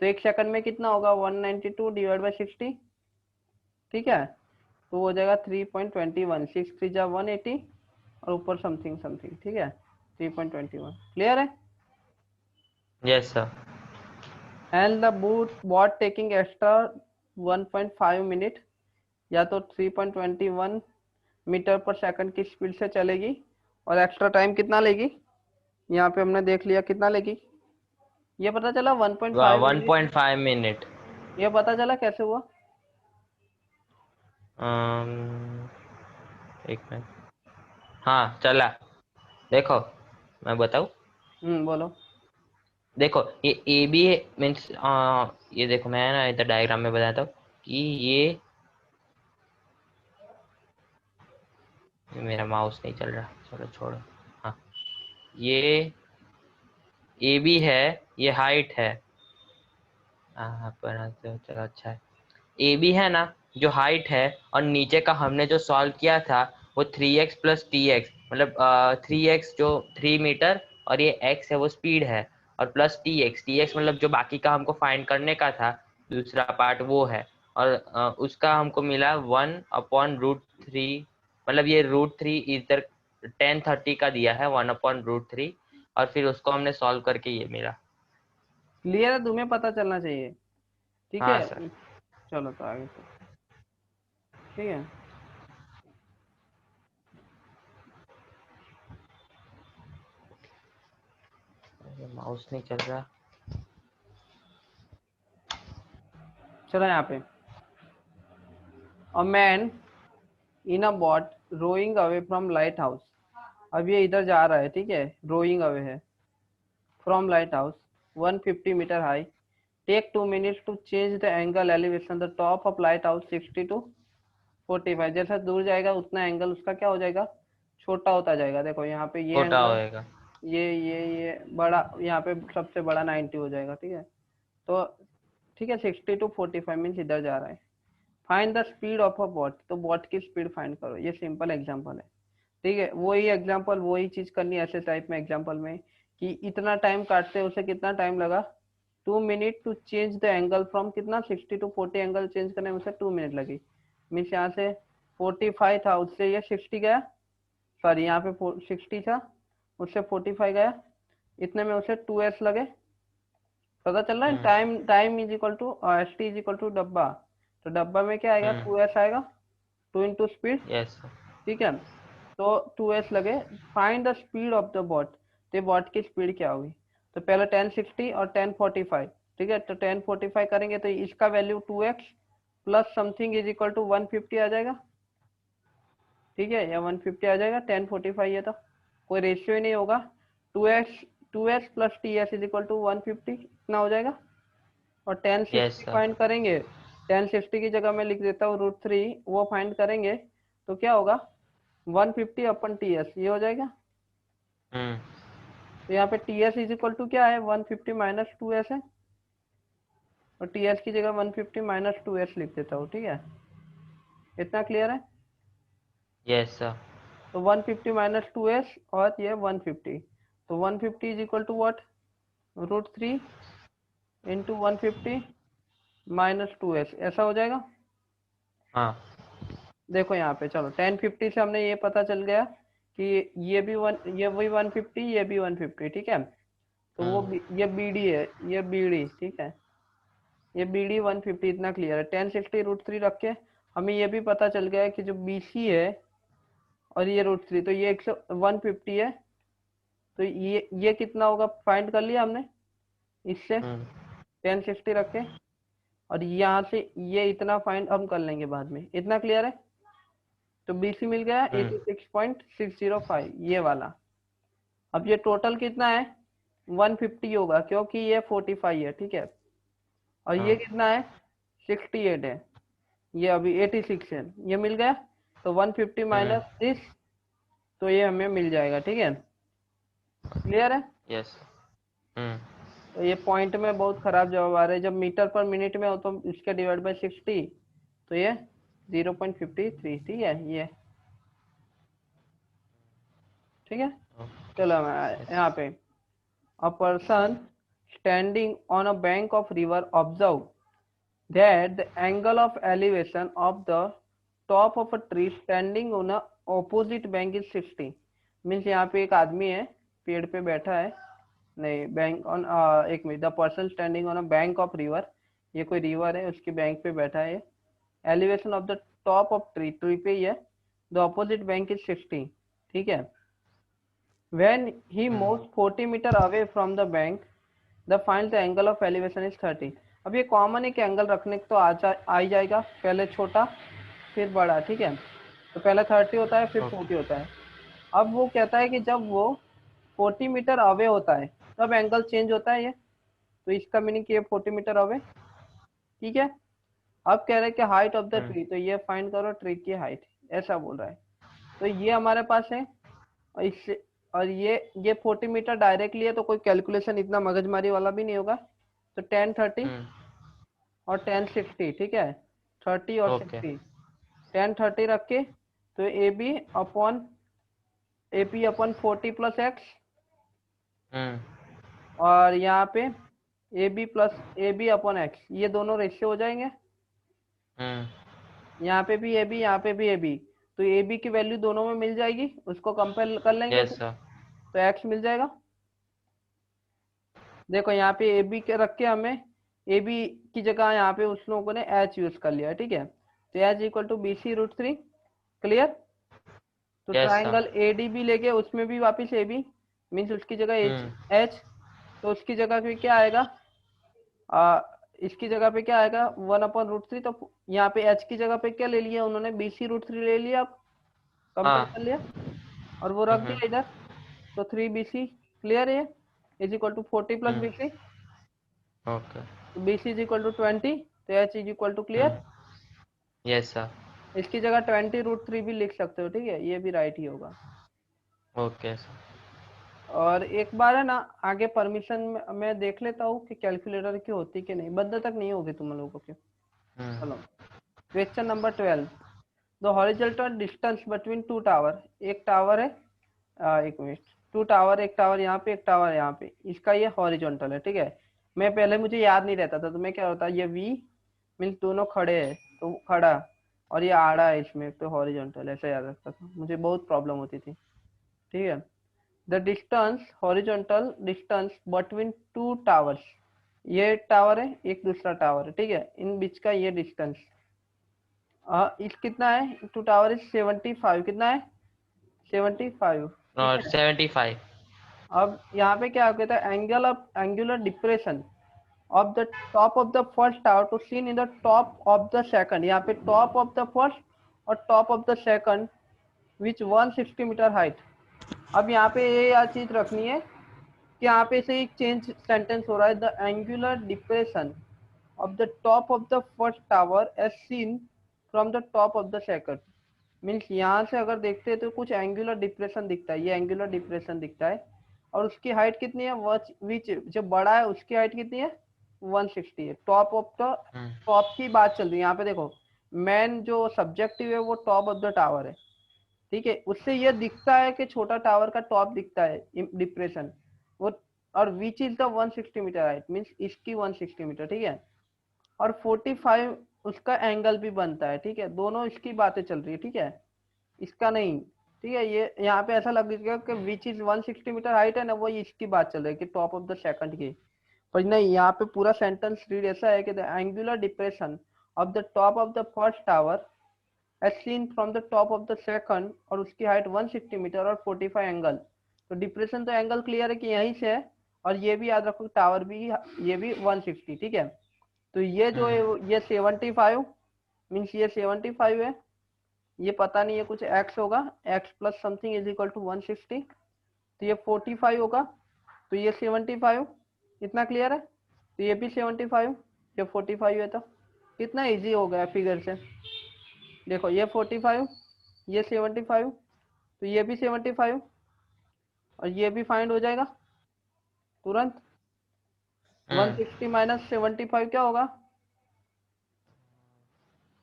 तो 1 सेकंड में कितना होगा, 192 डिवाइड बाई 60, ठीक है। तो वो हो जाएगा 3.21, 6 3 जा 180, और ऊपर समथिंग समथिंग, ठीक है, 3.21, क्लियर है। Yes sir. And the boat taking extra 1.5 minute, या तो 3.21 मीटर पर सेकंड की स्पीड से चलेगी, और एक्स्ट्रा टाइम कितना लेगी, यहाँ पे हमने देख लिया कितना लेगी, ये पता चला 1.5 one minute, point five minute ये पता चला कैसे हुआ। एक मिनट। हाँ, चला। देखो, मैं बताऊँ? बोलो। देखो ये ए बी मीन्स, ये देखो मैं ना इधर डायग्राम में बताता हूँ कि ये मेरा माउस नहीं चल रहा, चलो छोड़ो। हाँ, ये ए बी है, ये हाइट है। हाँ पर तो चलो अच्छा है। ए बी है ना, जो हाइट है, और नीचे का हमने जो सॉल्व किया था वो 3x प्लस टी एक्स, मतलब 3x जो 3 मीटर, और ये x है वो स्पीड है, और प्लस टी एक्स मतलब जो बाकी का हमको फाइंड करने का था, दूसरा पार्ट वो है। और उसका हमको मिला 1/√3, मतलब ये √3 इधर 1030 का दिया है, 1/√3, और फिर उसको हमने सॉल्व करके ये मिला। क्लियर है, तुम्हें पता चलना चाहिए। ठीक हाँ है, सर। चलो तो आगे तो। ठीक है, माउस नहीं चल रहा। चलो यहाँ पे, a man in a boat rowing away from lighthouse. अब ये इधर जा रहा है, ठीक है, रोइंग अवे है from lighthouse, 150 metre high, take 2 minutes to change the angle elevation the top of lighthouse 60 to 45। जैसा दूर जाएगा उतना एंगल उसका क्या हो जाएगा, छोटा होता जाएगा। देखो यहाँ पे ये छोटा एंगल, होएगा। ये बड़ा, यहाँ पे सबसे बड़ा 90 हो जाएगा। ठीक है, तो ठीक है, 60 to 45 मीन्स इधर जा रहा है। Find the speed of a boat, तो बॉट की स्पीड फाइंड करो। ये सिंपल एग्जांपल है। ठीक है, वही एग्जांपल, वही चीज करनी है ऐसे टाइप में एग्जांपल में, कि इतना टाइम काटते हैं उसे कितना टाइम लगा, 2 minute to change the angle from कितना 60 to 40, एंगल चेंज करने में उसे 2 मिनट लगी। मीन्स यहाँ से 45 था, उससे ये 60 गया, सॉरी यहाँ पे 60 था, उससे 45 गया, इतने में उसे 2s लगे। पता चल रहा है, hmm. Time time is equal to S T is equal to डब्बा। तो डब्बा में क्या आएगा, हम्म। 2s आएगा, 2 into स्पीड। यस। ठीक है, तो 2s लगे। Find the speed of the boat, तो बॉट की स्पीड क्या होगी, तो पहले 1060 और 1045। ठीक है, तो 1045 करेंगे तो इसका value 2x plus something is equal to 150 आ जाएगा। ठीक है, या 150 आ जाएगा, 1045 है तो कोई रेशियो ही नहीं होगा। 2x plus T S is equal to 150 इतना हो जाएगा। और ten yes sixty sir. Find करेंगे, 1060 की जगह मैं लिख देता हूँ √3, वो फाइंड करेंगे तो क्या होगा, 150/TS, ये हो जाएगा। हम्म। तो यहाँ पे TS इज इक्वल टू क्या है, 150 माइनस 2s है, और TS की जगह 150 माइनस 2s लिख देता हूँ। ठीक है, इतना क्लियर है। Yes sir. तो 150 माइनस 2s और ये 150, तो 150 is equal to what, √3 into 150 minus 2s, ऐसा हो जाएगा। हाँ। देखो यहाँ पे, चलो 1050 से हमने ये पता चल गया कि ये भी वन, ये वही 150, ये भी 150। ठीक है, तो वो हम्म। ये BD है, ये BD। ठीक है, ये BD 150, इतना क्लियर है। 1060 √3 रख के हमें ये भी पता चल गया है कि जो BC है और ये √3, तो ये 150 है, तो ये कितना होगा फाइंड कर लिया हमने इससे, हम्म। 1060 रख के। और यहाँ से ये इतना फाइंड हम कर लेंगे बाद में, इतना क्लियर है। तो BC मिल गया हम्म। 86.605, ये वाला। अब ये टोटल कितना है, 150 होगा क्योंकि ये 45 है। ठीक है, और ये हाँ। कितना है, 68 है, ये अभी 86 है, ये मिल गया। तो 150 हम्म। माइनस दिस, तो ये हमें मिल जाएगा। ठीक है, क्लियर है। यस। हम्म। तो ये पॉइंट में बहुत खराब जवाब आ रहा है, जब मीटर पर मिनट में हो तो इसके डिवाइड बाय 60, तो ये 0.53। ठीक है, ये ठीक है। चलो यस। यहाँ पे, a person standing on a bank of river observe that the angle of elevation of the top of a tree standing on a opposite bank is 60। Means यहाँ पे एक आदमी है, पेड़ पे बैठा है, नहीं बैंक ऑन, एक minute, the person standing on a bank of river, ये कोई रिवर है उसके बैंक पे बैठा है। Elevation of the top of tree, tree पे ही है, द ऑपोजिट बैंक इज 60। ठीक है, when he hmm. moves 40 metre away from the bank the find the angle of elevation is 30। अब ये कॉमन एक एंगल रखने को तो आ ही जाएगा, पहले छोटा फिर बड़ा। ठीक है, तो पहले 30 होता है फिर ओके। 40 होता है। अब वो कहता है कि जब वो 40 मीटर अवे होता है तब एंगल चेंज होता है ये। तो इसका मीनिंग ये 40 मीटर अवे, ठीक है। अब कह रहे हैं कि height of the hmm tree, तो ये फाइंड करो ट्री की हाइट, ऐसा बोल रहा है। तो ये हमारे पास है, और इससे और ये 40 मीटर डायरेक्टली है, तो कोई कैलकुलेशन इतना मगजमारी वाला भी नहीं होगा। तो 10 30 हम्म और 10 60, ठीक है, 30 और ओके 60, 10 30 रख के, तो ए पी अपन 40 प्लस एक्स, हम्म और यहाँ पे ए बी अपन एक्स, ये दोनों रेशियो हो जाएंगे। हम्म यहाँ पे भी ए बी, यहाँ पे भी ए बी, तो ए बी की वैल्यू दोनों में मिल जाएगी, उसको कंपेयर कर लेंगे यस फिर, सर। तो एक्स मिल जाएगा। देखो यहाँ पे ए बी के रख के हमें ए बी की जगह यहाँ पे उस लोगों ने एच यूज कर लिया, ठीक है। तो H equal to B C root three, clear. तो yes sir. Triangle A D B लेके उसमें भी वापस ए बी, मीन्स उसकी जगह एच, हम्म एच, तो उसकी जगह पे क्या आएगा, आ, इसकी जगह पे क्या आएगा 1/√3। तो यहाँ पे एच की जगह पे क्या ले लिया उन्होंने, बी सी रूट थ्री ले लिया, आप कंपेयर हाँ। कर लिया और वो रख हम्म दिया इधर। तो 3 BC, क्लियर है, is equal to 40 plus hmm B C, okay. तो B C is equal to 20, तो H is equal to, clear. Hmm yes sir. इसकी जगह 20√3 भी लिख सकते हो, ठीक है, ये भी राइट ही होगा। Okay sir. और एक बार है ना, आगे परमिशन में मैं देख लेता हूँ कि कैलकुलेटर की होती कि नहीं, बंदा तक नहीं होगी तुम लोगों की। हम्म चलो, question number 12, the horizontal distance between two tower, एक टावर है, एक मिनट, टू टावर, एक टावर यहाँ पे, एक टावर यहाँ पे, इसका ये हॉरिजॉन्टल है, ठीक है। मैं पहले मुझे याद नहीं रहता था, तो मैं क्या होता है, ये वी मीन्स दोनों खड़े हैं, तो खड़ा, और ये आड़ा है इसमें, तो हॉरिजॉन्टल ऐसा याद रखता था, मुझे बहुत प्रॉब्लम होती थी, ठीक है। The distance, horizontal distance between two towers, ये टावर है, एक दूसरा टावर है, ठीक है, इन बीच का ये डिस्टेंस, इस कितना है, टू टावर इज 75, कितना है, 75, ठीक और है। 75। अब यहाँ पे क्या कहता है, angular depression of the top of the first tower to seen in the top of the second, यहाँ पे टॉप ऑफ द फर्स्ट और top of the second which 160 metre height. अब यहाँ पे ये यार चीज रखनी है कि यहाँ पे से एक चेंज सेंटेंस हो रहा है, the angular depression of the top of the first tower as seen from the top of the second, means यहाँ से अगर देखते हैं तो कुछ एंगुलर डिप्रेशन दिखता है, ये एंगुलर डिप्रेशन दिखता है, और उसकी हाइट कितनी है, विच जो बड़ा है उसकी हाइट कितनी है, 160 है, top of the, hmm top की बात चल रही है यहाँ पे, देखो मेन जो सब्जेक्टिव है वो टॉप ऑफ द टावर है, ठीक है, उससे ये दिखता है कि छोटा टावर का टॉप दिखता है डिप्रेशन वो, और which is the 160 metre height, means इसकी 160 मीटर, ठीक है, और 45 उसका एंगल भी बनता है, ठीक है, दोनों इसकी बातें चल रही है, ठीक है, इसका नहीं, ठीक है। ये यहाँ पे ऐसा लगेगा कि विच इज 160 मीटर हाइट है ना, वो इसकी बात चल रही है कि टॉप ऑफ द सेकंड की, पर नहीं, यहाँ पे पूरा सेंटेंस रीड ऐसा है कि the angular depression of the top of the first tower as seen from the top of the second, और उसकी हाइट 160 मीटर और 45 एंगल, तो डिप्रेशन तो एंगल क्लियर है कि यहीं से है, और ये भी याद रखो टावर भी, ये भी 160, ठीक है। तो ये जो है हम्म ये 75 मीन्स ये 75 है, ये पता नहीं है कुछ एक्स होगा, x plus something is equal to 160, तो ये 45 होगा, तो ये 75, इतना क्लियर है, तो ये भी 75, ये 45 है, तो कितना इजी हो गया फिगर से, देखो ये 45, ये 75, तो ये भी 75, और ये भी फाइंड हो जाएगा तुरंत। हम्म 160 माइनस 75 क्या होगा,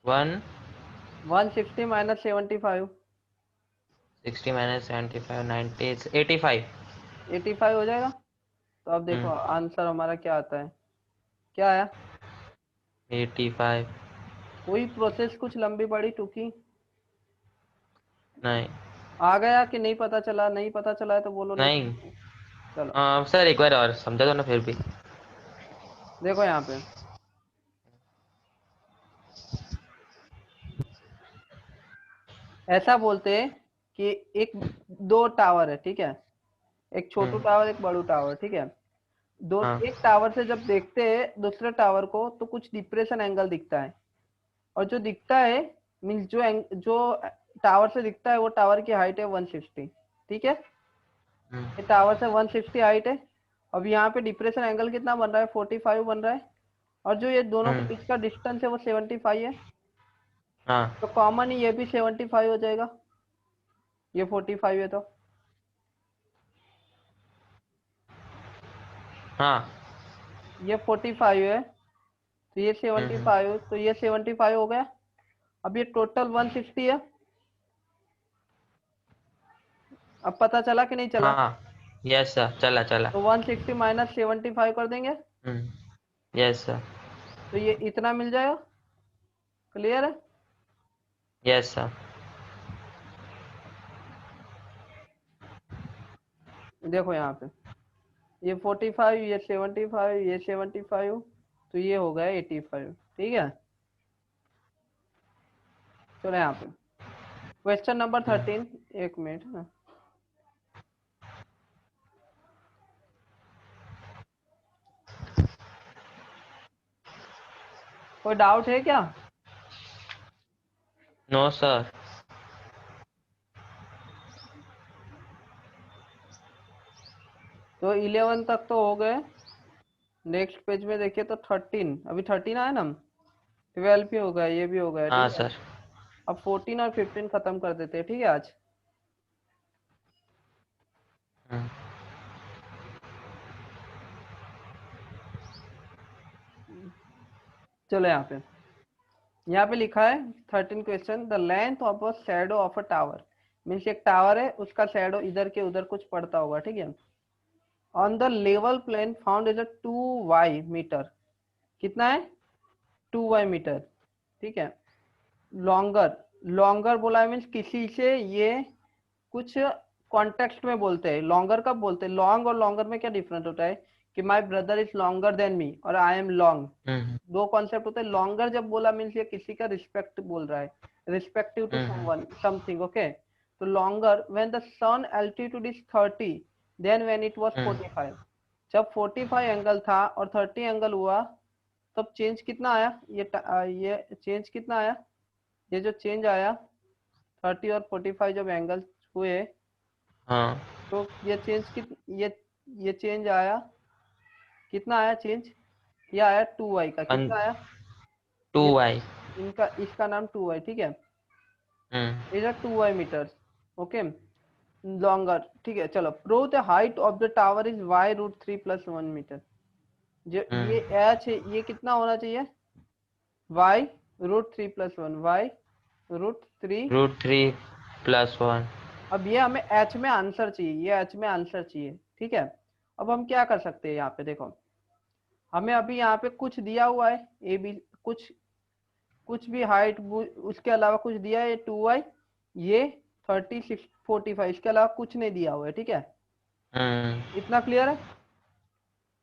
1 160 माइनस 75, 60 माइनस 75 90 85। 85 हो जाएगा। तो अब देखो हम्म आंसर हमारा क्या आता है, क्या आया, 85। कोई प्रोसेस कुछ लंबी बड़ी टूकी, नहीं आ गया कि नहीं पता चला, नहीं पता चला है तो बोलो, नहीं नहीं। तो चलो। सर एक बार और समझा दो ना फिर भी। देखो यहाँ पे ऐसा बोलते हैं कि एक, दो टावर है, ठीक है, एक छोटू हम्म टावर एक बड़ू टावर, ठीक है, दो, हाँ एक टावर से जब देखते हैं दूसरे टावर को तो कुछ डिप्रेशन एंगल दिखता है, और जो दिखता है मीन्स जो टावर से दिखता है वो टावर की हाइट है 160, ठीक है। ये टावर से 160 हाइट है। अब यहाँ पे डिप्रेशन एंगल कितना बन रहा है, 45 बन रहा है, और जो ये दोनों के बीच का डिस्टेंस है वो 75 है। हाँ तो कॉमन ये भी 75 हो जाएगा, ये 45 है तो। हाँ। ये 45 है तो ये हम्म 75, तो ये 75 हो गया। अब ये टोटल 160 है। अब पता चला कि नहीं चला? हाँ। यस सर, चला चला। तो 160 माइनस 75 कर देंगे, यस सर। तो ये इतना मिल जाएगा। क्लियर है? Yes sir. देखो यहाँ पे ये 45, ये 75, ये 75, तो ये हो गया 85। ठीक है, चलो यहाँ पे क्वेश्चन नंबर 13। एक मिनट हाँ। कोई डाउट है क्या? No sir. तो 11 तक तो हो गए। नेक्स्ट पेज में देखिए तो 13, अभी 13 आया ना, 12 भी हो गया, ये भी हो गया। हाँ ठीक है, सर। अब 14 और 15 खत्म कर देते हैं। ठीक है आज। चलो यहाँ पे लिखा है 13 question, the length of a shadow of a tower. Means एक टावर है, उसका शैडो इधर के उधर कुछ पड़ता होगा। ठीक है, on the level plane found is a 2y metre. कितना है? 2y metre. ठीक है, लॉन्गर, लॉन्गर बोला है मीन्स किसी से ये कुछ कॉन्टेक्स्ट में बोलते हैं। लॉन्गर कब बोलते हैं? लॉन्ग और लॉन्गर में क्या डिफरेंस होता है कि my brother is longer than me और आई एम लॉन्ग, दो कॉन्सेप्ट होते हैं। लॉन्गर जब बोला मीन्स ये किसी का रिस्पेक्ट बोल रहा है, respective to someone something. Okay, तो longer when the sun altitude is 30 then when it was 45। जब 45 एंगल था और 30 एंगल हुआ तब चेंज कितना आया? ये चेंज कितना आया? ये जो चेंज आया 30 और 45 जब एंगल हुए हाँ। तो ये चेंज ये चेंज आया, कितना आया चेंज? ये आया 2y का। कितना आया? टू ये वाई इनका इसका नाम 2y। ठीक है, is a 2y metres. Okay, longer. ठीक है, चलो prove the height of the tower is y√3+1 metre. जो ये h है ये कितना होना चाहिए? y√3+1, y√3। √3+1। अब ये हमें h में आंसर चाहिए, ये h में आंसर चाहिए। ठीक है, अब हम क्या कर सकते हैं? यहाँ पे देखो, हमें अभी यहाँ पे कुछ दिया हुआ है ए बी, कुछ कुछ भी हाइट, उसके अलावा कुछ दिया है 2y, ये 36 45, इसके अलावा कुछ नहीं दिया हुआ है। ठीक है, इतना क्लियर है?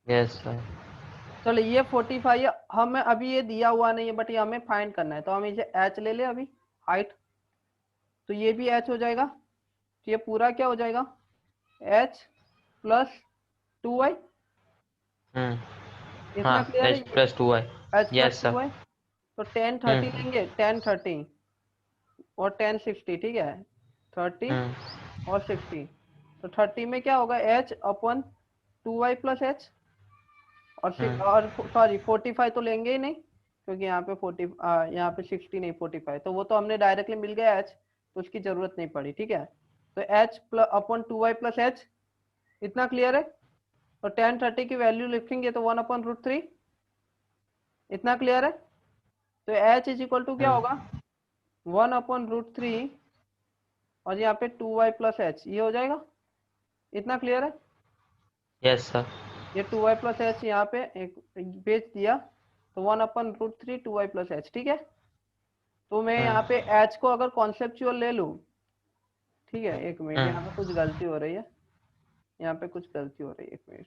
Yes sir. चलो ये 45 हमें अभी ये दिया हुआ नहीं है बट ये हमें फाइंड करना है, तो हम इसे h ले ले अभी, हाइट। तो ये भी h हो जाएगा, तो ये पूरा क्या हो जाएगा? h plus 2y। इतना हाँ, क्लियर है? H+2y। h plus yes two sir. Y तो 10 30 लेंगे, 10 30 और 10 60। ठीक है, 30 और 60, तो 30 में क्या होगा? h अपन 2y प्लस एच, और सॉरी 45 तो लेंगे ही नहीं क्योंकि यहाँ पे यहाँ पे 60 नहीं 45, तो वो तो हमने डायरेक्टली मिल गया h, तो उसकी जरूरत नहीं पड़ी। ठीक है, तो h अपन 2y प्लस एच, इतना क्लियर है? तो 10 30 की वैल्यू लिखेंगे तो 1/√3, इतना क्लियर है? तो h इज इक्वल टू क्या होगा? 1/√3 और यहाँ पे 2y प्लस एच, ये हो जाएगा। इतना क्लियर है? Yes sir. ये 2y प्लस एच यहाँ पे एक भेज दिया, तो 1/√3 2y प्लस एच। ठीक है, तो मैं यहाँ पे एच को अगर कॉन्सेप्चुअल ले लूँ, ठीक है, एक मिनट, यहाँ पे कुछ गलती हो रही है, यहाँ पे कुछ गलती हो रही है, एक मिनट।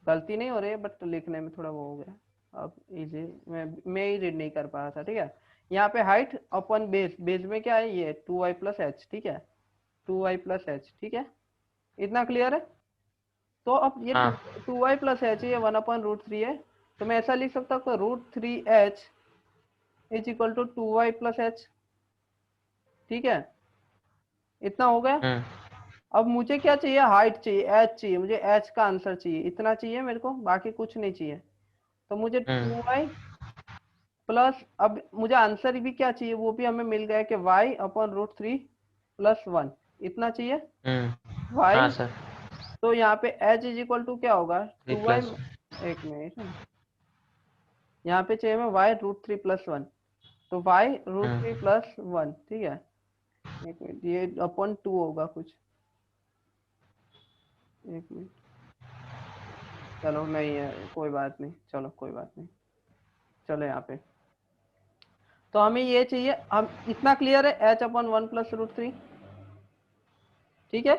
गलती नहीं हो रही है बट लिखने में थोड़ा वो हो गया। अब इजी, मैं ही रीड नहीं कर पा रहा था। ठीक है, यहाँ पे हाइट अपन बेस, बेस में क्या है? ये 2y प्लस एच। ठीक है, 2y प्लस एच। ठीक है, इतना क्लियर है? तो अब ये हाँ। 2y प्लस एच, ये 1/√3 है, तो मैं ऐसा लिख सकता हूँ √3h is equal to 2y plus H. ठीक है, इतना हो गया। अब मुझे क्या चाहिए, हाइट चाहिए, एच चाहिए, मुझे एच का आंसर चाहिए, इतना चाहिए मेरे को, बाकी कुछ नहीं चाहिए। तो मुझे हम्म 2y प्लस, अब मुझे आंसर भी क्या चाहिए, वो भी हमें मिल गया कि y upon root three plus one, इतना चाहिए हाँ y। सर। तो यहाँ पे h इज इक्वल टू क्या होगा, थ्री 2y, प्लस। एक मिनट, यहाँ पे चाहिए हमें y root three plus one, तो y root three hmm plus one, ठीक है। एक मिनट, ये अपॉन टू होगा कुछ, एक मिनट, चलो नहीं है, कोई बात नहीं, चलो कोई बात नहीं, चलो यहाँ पे। तो हमें ये चाहिए, हम इतना क्लियर है, H upon one plus root three, ठीक है।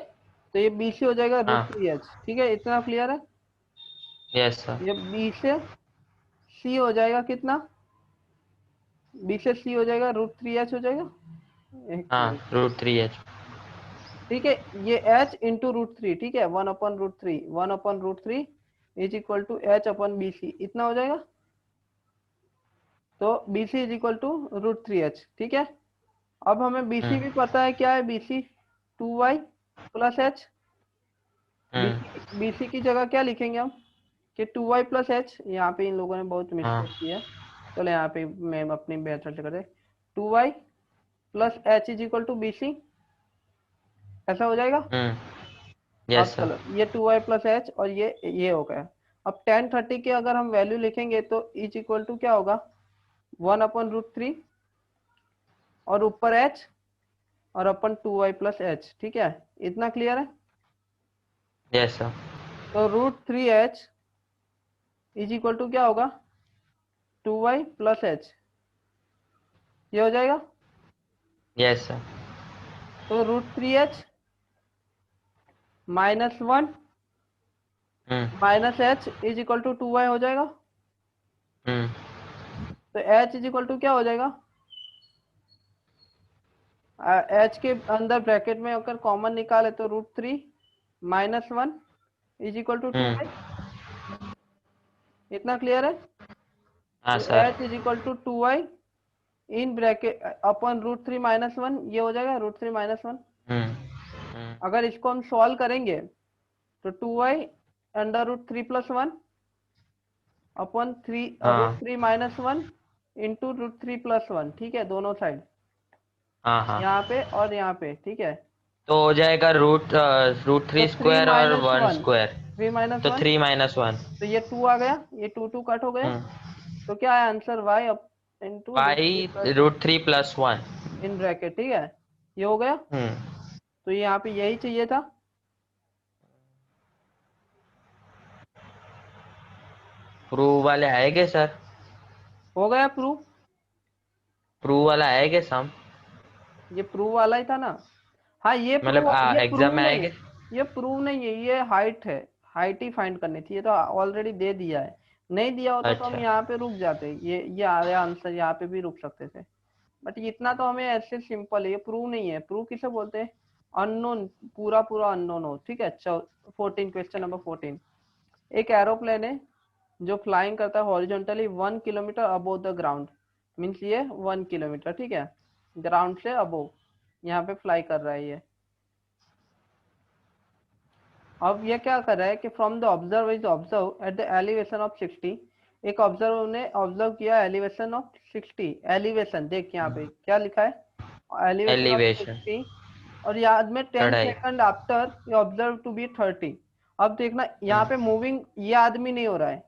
तो ये बी से हो जाएगा रूट हाँ। थ्री एच, ठीक है, इतना क्लियर है। Yes sir. ये बी से सी हो जाएगा कितना, बी से सी हो जाएगा रूट थ्री एच हो जाएगा, एक हाँ मिनट, √3h। ठीक है। ये एच इंटू रूट थ्री, ठीक है, one upon root three, one upon root three is equal to H upon B C, इतना हो जाएगा। तो B C is equal to root three H, ठीक है। अब हमें बी सी भी हम्म पता है, क्या है B C, two Y plus H. हम्म बीसी की जगह क्या लिखेंगे हम, कि टू वाई प्लस एच, यहाँ पे इन लोगों ने बहुत हाँ। मिस्टेक किया है। चलो यहाँ पे मैं अपनी बेहतर से कर दे, two Y plus H is equal to B C, ऐसा हो जाएगा। अब यस सर। चलो, ये टू वाई प्लस एच और ये हो गया। अब टेन थर्टी के अगर हम वैल्यू लिखेंगे तो इज इक्वल टू क्या होगा, वन अपॉन रूट थ्री और ऊपर एच और अपन टू वाई प्लस एच, ठीक है, इतना क्लियर है। Yes sir. तो root three H is equal to क्या होगा, टू वाई प्लस एच, ये हो जाएगा। Yes sir. तो root three H minus one hmm minus H is equal to two Y हो जाएगा। हम्म तो एच इज इक्वल टू क्या हो जाएगा, एच के अंदर ब्रैकेट में अगर कॉमन निकाले तो root three minus one is equal to two Y, इतना क्लियर है। हाँ तो sir. H is equal to two Y in bracket अपन रूट थ्री माइनस वन, ये हो जाएगा root three minus one. Hmm hmm अगर इसको हम सॉल्व करेंगे तो two Y under root three plus one अपन थ्री रूट हाँ three minus one into root three plus one, ठीक है, दोनों साइड, हाँ हाँ। यहाँ पे और यहाँ पे, ठीक है। तो हो जाएगा रूट तो थ्री थ्री स्क्वायर और minus one one, square three minus तो वन, 3 - 1। तो ये टू आ गया, ये टू टू कट हो गया। हम्म तो क्या है answer, Y up into root three by plus one √3 + 1। In bracket, ठीक है, ये हो गया। हम्म तो ये यहाँ पे यही चाहिए था। प्रूव वाले आएंगे सर? हो गया प्रूव, प्रूव वाला आएंगे सम? ये प्रूव वाला ही था ना। हाँ ये मतलब प्रूव, ये एग्जाम प्रूव में नहीं है, आएंगे? ये प्रूव नहीं है, ये हाइट है, हाइट ही फाइंड करनी थी, ये तो ऑलरेडी दे दिया है। नहीं दिया होता तो हम अच्छा। यहाँ पे रुक जाते, ये आ रहा आंसर, यहाँ पे भी रुक सकते थे। बट इतना तो हमें ऐसे सिंपल है, ये प्रूव नहीं है, प्रूव किसे बोलते हैं, अननोन, पूरा पूरा अननोन हो, ठीक है। 14, क्वेश्चन नंबर 14। एक एरोप्लेन है जो फ्लाइंग करता है horizontally 1 kilometre above the ground, means ये 1 किलोमीटर, ठीक है, ग्राउंड से अबोव यहाँ पे फ्लाई कर रहा है ये। अब ये क्या कर रहा है कि from the observe is observe at the elevation of 60, एक ऑब्जर्व ने ऑब्जर्व किया एलिवेशन ऑफ 60, एलिवेशन देख यहाँ पे क्या लिखा है, एलिवेशन ऑफ एलिवेशन। 60, और याद में 10 चढ़ाई। Second after you observe to be 30। अब देखना यहाँ हम्म पे मूविंग, ये आदमी नहीं हो रहा है,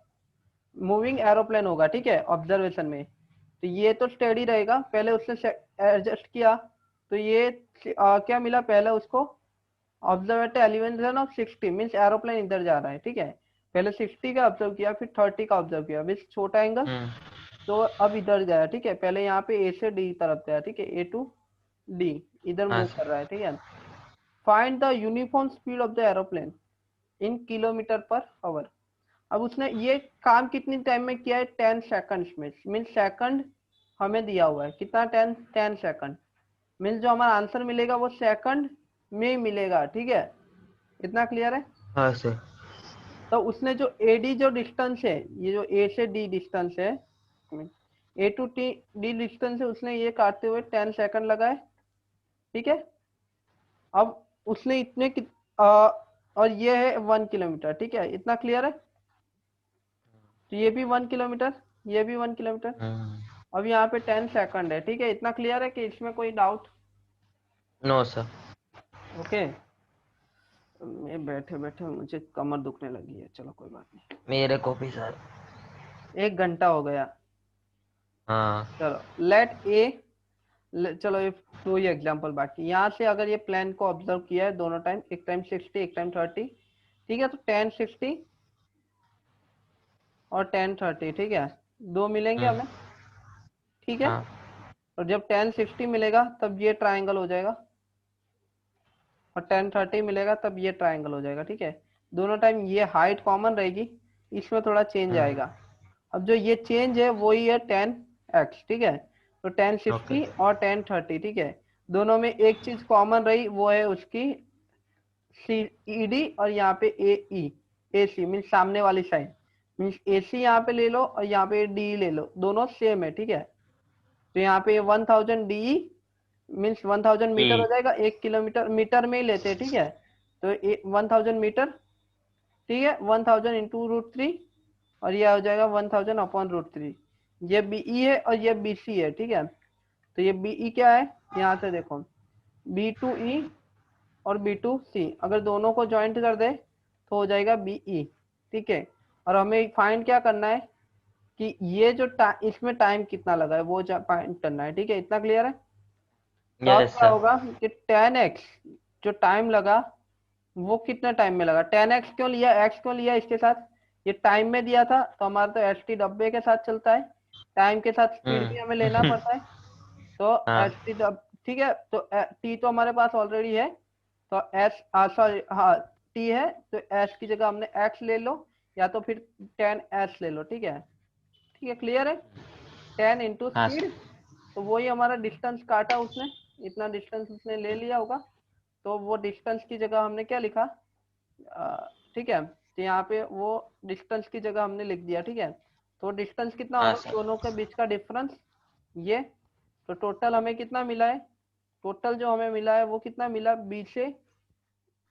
मूविंग एरोप्लेन होगा, ठीक है, ऑब्जर्वेशन में। तो ये तो स्टेडी रहेगा, पहले उसने एडजस्ट किया, तो ये क्या मिला पहले उसको, observe eight elevation of 60, means aeroplane इधर जा रहा है, ठीक है। पहले 60 का ऑब्जर्व किया, फिर 30 का ऑब्जर्व किया, विथ छोटा एंगल। हम्म तो अब इधर गया, ठीक है, पहले यहाँ पे ए से डी तरफ गया, ठीक है, ए टू डी, इधर हाँ मूव कर सर। रहा है, ठीक है। Find the uniform speed of the aeroplane in kilometre per hour. अब उसने ये काम कितनी टाइम में किया है, 10 सेकंड्स में, मीन्स सेकंड हमें दिया हुआ है कितना, 10 सेकंड, मीन्स जो हमारा आंसर मिलेगा वो सेकंड में ही मिलेगा, ठीक है, इतना क्लियर है। हाँ सर। तो उसने जो एडी जो डिस्टेंस है, ये जो ए से डी डिस्टेंस है, ए टू टी डी डिस्टेंस है, उसने ये काटते हुए 10 सेकंड लगाए, ठीक है। अब उसने इतने और ये है 1 किलोमीटर, ठीक है, इतना क्लियर है। तो ये भी 1 किलोमीटर, ये भी 1 किलोमीटर। अब यहाँ पे 10 सेकंड है, ठीक है, इतना क्लियर है कि इसमें कोई डाउट? No sir. ओके। मैं बैठे बैठे मुझे कमर दुखने लगी है, चलो कोई बात नहीं। मेरे को भी सर। 1 घंटा हो गया। हाँ। चलो लेट ए, चलो ये दो ही एग्जांपल बाकी। यहाँ से अगर ये प्लान को ऑब्जर्व किया है दोनों टाइम, एक टाइम 60 एक टाइम 30, ठीक है, तो 10 60 और 10 30, ठीक है, दो मिलेंगे हमें, ठीक है। हाँ। और जब 10 60 मिलेगा तब ये ट्राइंगल हो जाएगा, और 10 30 मिलेगा तब ये ट्राइंगल हो जाएगा, ठीक है। दोनों टाइम ये हाइट कॉमन रहेगी, इसमें थोड़ा चेंज आएगा। अब जो ये चेंज है वही है 10x, ठीक है। तो 10 60 ओके। और 10 30, ठीक है, दोनों में एक चीज कॉमन रही, वो है उसकी सी ई डी, और यहाँ पे ए ई, ए सी मीन्स सामने वाली साइड, मीन्स ए सी यहाँ पे ले लो और यहाँ पे डी ले लो, दोनों सेम है, ठीक है। तो यहाँ पे 1000 डी मीन्स 1000 मीटर हो जाएगा, 1 किलोमीटर मीटर में ही लेते हैं, ठीक है। तो 1000 मीटर, ठीक है, 1000 × √3, और ये हो जाएगा 1000/√3। ये बीई है और ये बीसी है, ठीक है। तो ये बीई क्या है, यहाँ से देखो, B2E और B2C, अगर दोनों को ज्वाइंट कर दे तो हो जाएगा बीई, ठीक है। और हमें फाइंड क्या करना है कि ये जो इसमें टाइम कितना लगा है वो फाइंड करना है, ठीक है, इतना क्लियर है। तो अब यस क्या सर। होगा कि 10x जो टाइम लगा वो कितना टाइम में लगा, 10x क्यों लिया, x क्यों लिया इसके साथ, ये टाइम में दिया था, तो हमारा तो एस टी डब्बे के साथ चलता है, टाइम के साथ स्पीड भी हमें लेना पड़ता है। तो हाँ। एस टी डब, ठीक है, तो टी तो हमारे पास ऑलरेडी है, तो एस सॉरी हाँ टी है, तो एस की जगह हमने एक्स ले लो, या तो फिर 10s ले लो, ठीक है, ठीक है, क्लियर है। 10 × हाँ स्पीड, सर। तो वही हमारा डिस्टेंस काटा उसने, इतना डिस्टेंस उसने ले लिया होगा, तो वो डिस्टेंस की जगह हमने क्या लिखा, ठीक है, तो यहाँ पे वो डिस्टेंस की जगह हमने लिख दिया, ठीक है। तो डिस्टेंस कितना हाँ होगा सर। दोनों के बीच का डिफरेंस, ये। तो टोटल हमें कितना मिला है, टोटल जो हमें मिला है वो कितना मिला, बी से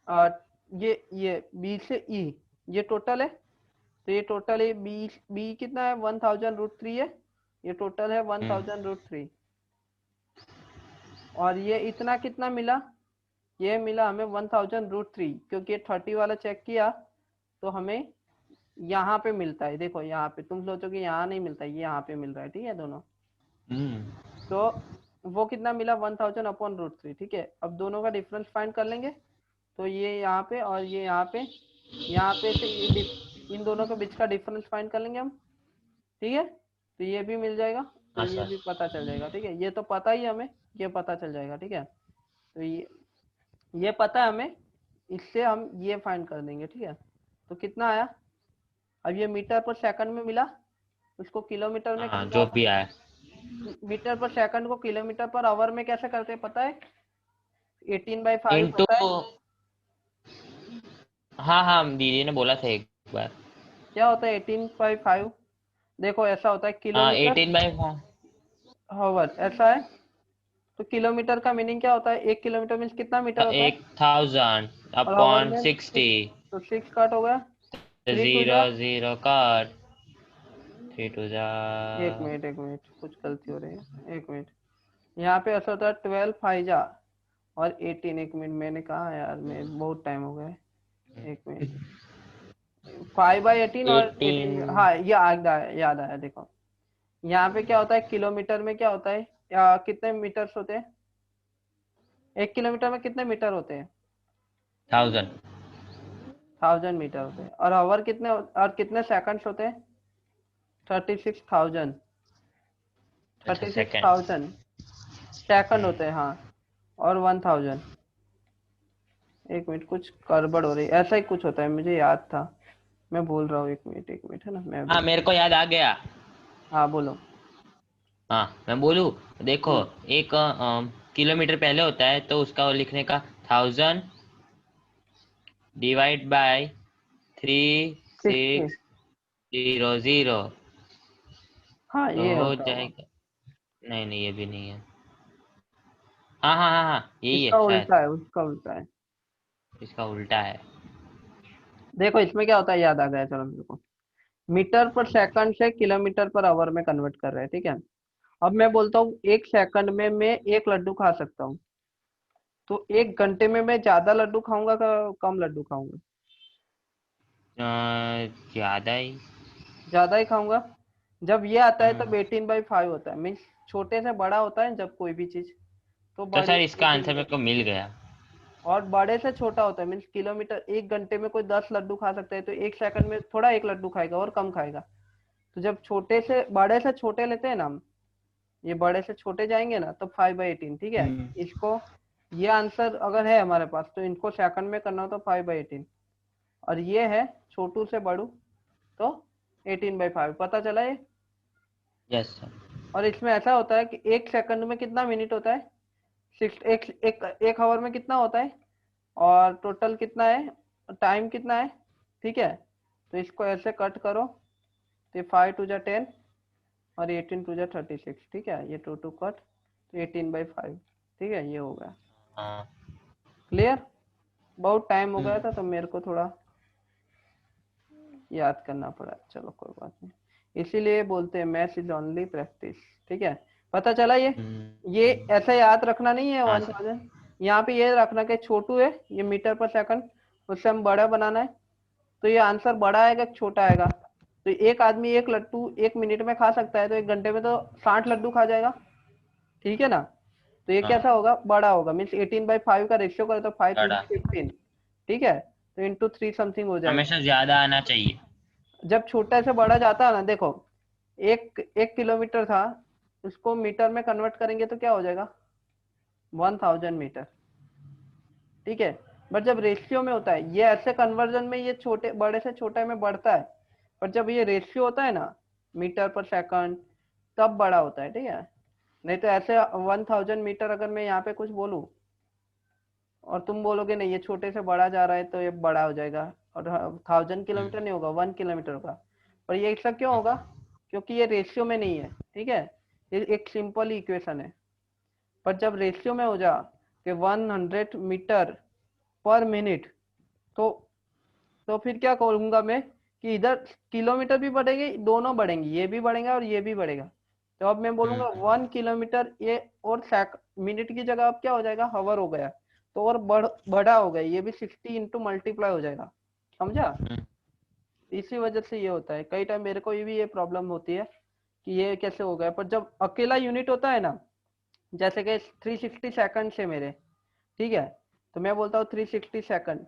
आ, ये बी से ई, ये टोटल है। तो ये टोटल है बी, बी कितना है 1000 √3 है, ये टोटल है 1000 √3। और ये इतना कितना मिला, ये मिला हमें 1000 √3, क्योंकि ये 30 वाला चेक किया तो हमें यहाँ पे मिलता है, देखो यहाँ पे, तुम सोचो कि यहाँ नहीं मिलता है, ये यहाँ पे मिल रहा है, ठीक है, दोनों। तो वो कितना मिला 1000/√3, ठीक है। अब दोनों का डिफरेंस फाइंड कर लेंगे, तो ये यहाँ पे और ये यहाँ पे से ये इन दोनों के बीच का डिफरेंस फाइंड कर लेंगे हम, ठीक है। तो ये भी मिल जाएगा, तो हाँ ये सर। भी पता चल जाएगा, ठीक है, ये तो पता ही है हमें, ये पता चल जाएगा, ठीक है। तो ये पता है हमें, इससे हम ये फाइंड कर देंगे, ठीक है। तो कितना आया, अब ये मीटर पर सेकंड में मिला, उसको किलोमीटर में हाँ करना जो होता, भी आया। मीटर पर सेकंड को किलोमीटर पर आवर में कैसे करते हैं पता है, 18/5 इनटू। होता है। हाँ हाँ, दीदी ने बोला था एक बार। क्या होता है 18/5, देखो ऐसा होता है हाँ किलोमीटर 18/5। हावर, ऐसा है। तो किलोमीटर का मीनिंग क्या होता है, 1 किलोमीटर मीन्स कितना मीटर होता है, 1000 और हावर अपॉन में 60। 6, तो 6 काट हो गया, 3 टू जीरो जा, जीरो काट। 3 टू जा। एक मिनट कुछ गलती हो रही है, एक मिनट। यहाँ पे ऐसा होता है 12 5 जा और 18, एक मिनट मैंने कहा यार, मैं बहुत टाइम हो गया है, एक मिनट। 5/18 और 18, 18। हाँ ये याद आया, देखो यहाँ पे क्या होता है, किलोमीटर में क्या होता है, कितने मीटर्स होते हैं, 1 किलोमीटर में कितने मीटर होते हैं, 1000। 1000 मीटर होते हैं। और आवर कितने, और कितने सेकंड्स होते हैं, 36,000, अच्छा 36,000 सेकंड। सेकंड होते हैं, हाँ। और 1000, एक मिनट कुछ गड़बड़ हो रही है, ऐसा ही कुछ होता है, मुझे याद था, मैं बोल रहा हूँ, एक मिनट है ना, मैं हाँ अभी, मेरे को याद आ गया। हाँ बोलो। हाँ मैं बोलूँ। देखो, हम्म, एक किलोमीटर पहले होता है तो उसका वो लिखने का 1000 डिवाइड बाय 60, 3600 हाँ तो ये हो होता होगा, जाएगा। नहीं नहीं, ये भी नहीं है। हाँ हाँ हाँ हाँ, यही है इसका शायद। उल्टा है, उसका उल्टा है। इसका उल्टा है। देखो इसमें क्या होता है, याद आ गया, चलो मेरे को। मीटर पर सेकंड से किलोमीटर पर आवर में कन्वर्ट कर रहे हैं, ठीक है। अब मैं बोलता हूँ 1 सेकंड में मैं 1 लड्डू खा सकता हूँ, तो 1 घंटे में मैं ज्यादा लड्डू खाऊंगा का कम लड्डू खाऊंगा? ज्यादा ही। ज्यादा ही खाऊंगा। जब ये आता है तब हम्म, 18/5 होता है, मीन्स छोटे से बड़ा होता है जब कोई भी चीज, तो तो बड़ी सर इसका एटीन आंसर बाई मेरे को मिल गया। और बड़े से छोटा होता है, मीन्स किलोमीटर। 1 घंटे में कोई 10 लड्डू खा सकता है, तो 1 सेकंड में थोड़ा 1 लड्डू खाएगा और कम खाएगा। तो जब छोटे से बड़े से छोटे लेते हैं ना हम, ये बड़े से छोटे जाएंगे ना, तो 5/18, ठीक है। हम्म। इसको, ये आंसर अगर है हमारे पास, तो इनको सेकंड में करना हो तो 5/18, और ये है छोटू से बड़ू, तो 18/5, पता चला ये। Yes sir. और इसमें ऐसा होता है कि 1 सेकंड में कितना मिनट होता है, सिक्स एक एक 1 आवर में कितना होता है, और टोटल कितना है, टाइम कितना है, ठीक है। तो इसको ऐसे कट करो, तो 5 टू जा 10 और 18 टू जा 36, ठीक है। ये टू टू कट, तो 18/5, ठीक है, ये हो गया। हाँ। क्लियर। बहुत टाइम हो गया हम्म। था तो मेरे को थोड़ा याद करना पड़ा, चलो कोई बात नहीं। इसीलिए बोलते हैं मैथ इज ओनली प्रैक्टिस, ठीक है। पता चला ये ऐसा याद रखना नहीं है हाँ वन सर। थाउजेंड यहाँ पे ये रखना कि छोटू है, ये मीटर पर सेकंड, उससे हम बड़ा बनाना है, तो ये आंसर बड़ा आएगा कि छोटा आएगा। तो एक आदमी 1 लड्डू 1 मिनट में खा सकता है, तो 1 घंटे में तो 60 लड्डू खा जाएगा, ठीक है ना। तो ये हाँ। कैसा होगा, बड़ा होगा, मीन्स 18/5 का रेशियो करे तो 5 टू बड़ा। 15, ठीक है। तो इंटू 3 समथिंग हो जाएगा। हमेशा ज्यादा आना चाहिए। जब छोटा से बड़ा जाता है ना, देखो, 1 किलोमीटर था, उसको मीटर में कन्वर्ट करेंगे तो क्या हो जाएगा, 1000 मीटर, ठीक है। बट जब रेशियो में होता है, ये ऐसे कन्वर्जन में ये छोटे बड़े से छोटे में बढ़ता है, पर जब ये रेशियो होता है ना, मीटर पर सेकंड, तब बड़ा होता है, ठीक है। नहीं तो ऐसे 1000 मीटर अगर मैं यहाँ पे कुछ बोलूँ और तुम बोलोगे नहीं ये छोटे से बड़ा जा रहा है, तो ये बड़ा हो जाएगा, और 1000 किलोमीटर नहीं होगा, 1 किलोमीटर होगा। पर ये ऐसा क्यों होगा, क्योंकि ये रेशियो में नहीं है, ठीक है। ये एक सिंपल इक्वेशन है। पर जब रेशियो में हो जा कि 100 मीटर पर मिनट, तो फिर क्या कहूंगा मैं, कि इधर किलोमीटर भी बढ़ेंगे, दोनों बढ़ेंगे, ये भी बढ़ेगा और ये भी बढ़ेगा। तो अब मैं बोलूंगा हम्म। 1 किलोमीटर, ये और मिनट की जगह अब क्या हो जाएगा, हवर हो गया, तो और बड़ा हो गया, ये भी 60 इंटू मल्टीप्लाई हो जाएगा, समझा। हम्म। इसी वजह से ये होता है, कई टाइम मेरे को ये भी ये प्रॉब्लम होती है कि ये कैसे हो गया। पर जब अकेला यूनिट होता है ना, जैसे कि 360 सेकंड है मेरे, ठीक है, तो मैं बोलता हूँ 360 सेकंड,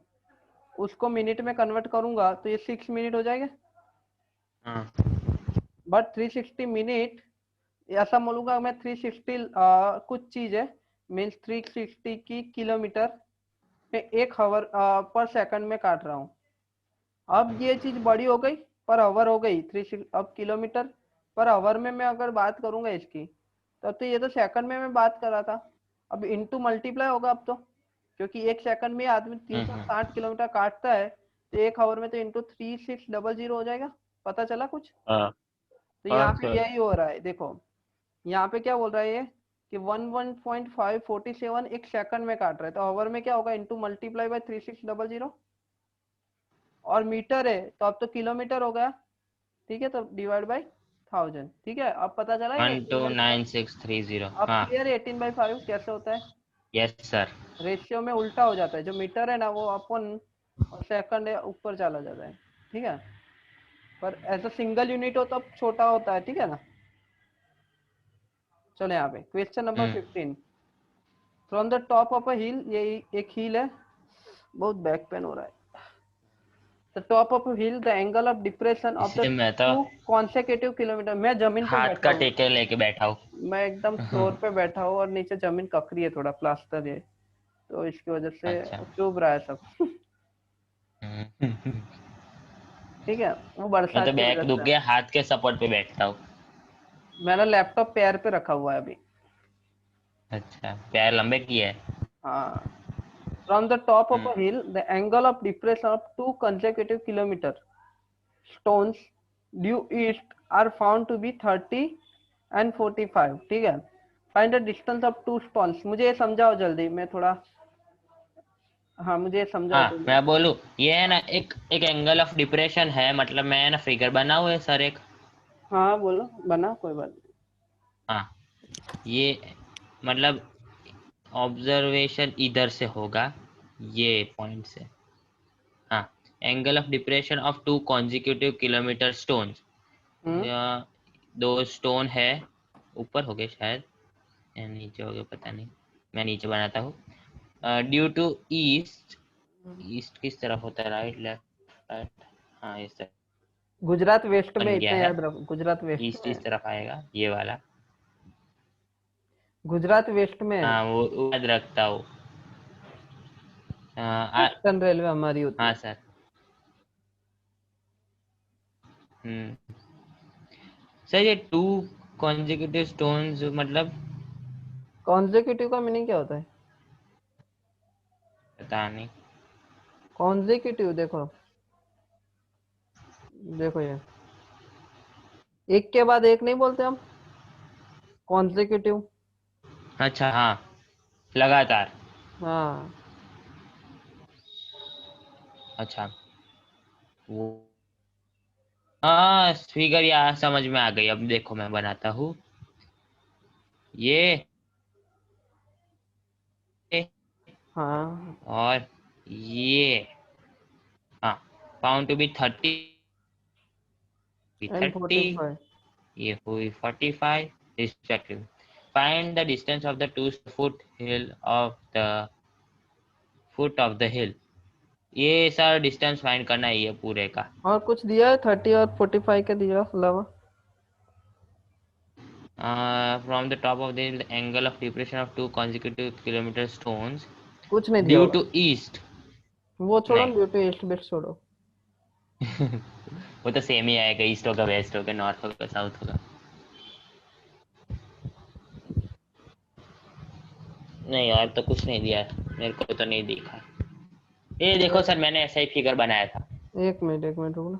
उसको मिनट में कन्वर्ट करूंगा तो ये 6 मिनट हो जाएगा। हाँ। बट 360 मिनट, ऐसा बोलूंगा मैं, 360 कुछ चीज है, मीन्स 360 की किलोमीटर में 1 आवर पर सेकंड में काट रहा हूँ। अब ये चीज बड़ी हो गई, पर आवर हो गई 360, अब किलोमीटर पर आवर में मैं अगर बात करूंगा इसकी, तब तो ये तो सेकंड में मैं बात कर रहा था। अब इंटू मल्टीप्लाई होगा अब तो, क्योंकि 1 सेकंड में आदमी तीन सौ हम्म। साठ किलोमीटर काटता है, तो 1 आवर में तो इंटू 3600 हो जाएगा। पता चला कुछ। हाँ। तो हाँ यहाँ पे सर। यही हो रहा है, देखो यहाँ पे क्या बोल रहा है ये, कि 11.547 1 सेकंड में काट रहा है, तो आवर में क्या होगा, इंटू मल्टीप्लाई बाय 3600, और मीटर है तो अब तो किलोमीटर हो गया, ठीक है, तो डिवाइड बाय 1000, ठीक है। अब पता चला ये one two 18/5। Nine six three zero अब हाँ। क्लियर है 18/5 कैसे होता है। Yes sir. रेशियो में उल्टा हो जाता है, जो मीटर है ना वो अपन, और सेकंड है ऊपर चला जाता है, ठीक है। पर ऐसा सिंगल यूनिट हो तब छोटा होता है, ठीक है ना। चलो यहाँ पे question number hmm. 15। From the top of a hill, ये एक हिल है, बहुत बैक पेन हो रहा है। The top of hill, the angle of depression of the इसलिए मैं तो 2 consecutive किलोमीटर, मैं जमीन पे हाथ बैठा का हूँ, टेके लेके बैठा हूँ। मैं एकदम फ्लोर पे बैठा हूँ, और नीचे जमीन ककरी है, थोड़ा प्लास्टर है, तो इसकी वजह से अच्छा। चुभ रहा है सब। हम्म। ठीक है, वो मैं तो बरसात की बैक वजह दुख से। गया, हाथ के सपोर्ट पे बैठता हूँ। मेरा लैपटॉप पैर पे रखा हुआ है अभी। अच्छा, पैर लंबे किए है। हाँ। From the top of hmm. A hill, the angle of depression of 2 consecutive kilometer stones due east are found to be 30 and 45, ठीक है। Find the distance of 2 stones, मुझे ये समझाओ जल्दी, मैं थोड़ा हाँ मुझे समझाओ हाँ तुम। मैं बोलूँ, ये है ना एक एक एंगल ऑफ डिप्रेशन है, मतलब मैं है ना फिगर बनाऊँ है सर एक। हाँ बोलो, बना, कोई बात नहीं। हाँ, ये मतलब ऑब्जर्वेशन इधर से होगा, ये पॉइंट से। हाँ, angle of depression of two consecutive kilometre stones. Hmm. दो स्टोन है, ऊपर हो गए शायद या नीचे हो गए, पता नहीं, मैं नीचे बनाता हूँ। ड्यू टू ईस्ट, ईस्ट किस तरफ होता है, राइट लेफ्ट राइट, हाँ इस तरफ गुजरात वेस्ट में, बन गया इतना है। याद रखो, गुजरात वेस्ट ईस्ट में है। इस तरफ आएगा, ये वाला। गुजरात वेस्ट में है। हाँ वो याद रखता हूँ। ईस्टर्न रेलवे हमारी होती हाँ है। सर। हम्म। सर ये टू कॉन्जिक्यूटिव स्टोन्स मतलब, कॉन्जिक्यूटिव का मीनिंग क्या होता है? पता नहीं। कॉन्जिक्यूटिव देखो, देखो ये एक के बाद एक नहीं बोलते हम, कॉन्जिक्यूटिव। अच्छा हाँ, लगातार। हाँ। अच्छा, वो हाँ फिगर यहाँ समझ में आ गई। अब देखो मैं बनाता हूँ ये हाँ। और ये। हाँ, फाउंड टू बी 30, एंड 30, 45। ये हुई 45 respectively. Find the distance of the two foot of the hill. ये सारा डिस्टेंस फाइंड करना है ये पूरे का। और कुछ दिया है 30 और 45 के दिया अलावा? From the top of the hill, the angle of depression of two consecutive kilometer stones कुछ नहीं दिया due होगा। to east। वो छोड़ो, नहीं ड्यूटी ईस्ट वेस्ट छोड़ो। वो तो सेम ही आएगा, ईस्ट होगा वेस्ट होगा नॉर्थ होगा साउथ होगा। नहीं यार, तो कुछ नहीं दिया है, मेरे को तो नहीं दिखा। ये देखो सर, मैंने ऐसा ही फिगर बनाया था। एक मिनट, एक मिनट रुकना।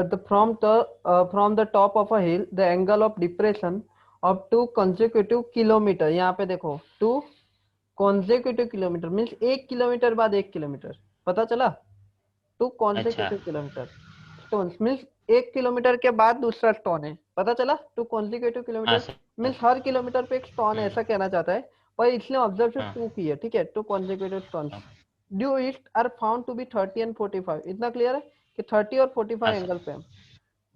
The from the top of a hill, the angle of depression of two consecutive kilometer, यहाँ पे देखो two consecutive kilometre means 1 kilometre बाद 1 किलोमीटर, पता चला? टू अच्छा। consecutive kilometre stone means 1 kilometre के बाद दूसरा स्टोन है, पता चला? टू consecutive हाँ किलोमीटर सर। मीन्स हर किलोमीटर पे एक स्टोन है, हम्म। ऐसा कहना चाहता है। पर इसने ऑब्जर्व सिर्फ हाँ टू की है, ठीक है, टू consecutive स्टोन हाँ due east are found to be 30 and 45, इतना क्लियर है कि 30 और 45 हाँ सर। एंगल पे है।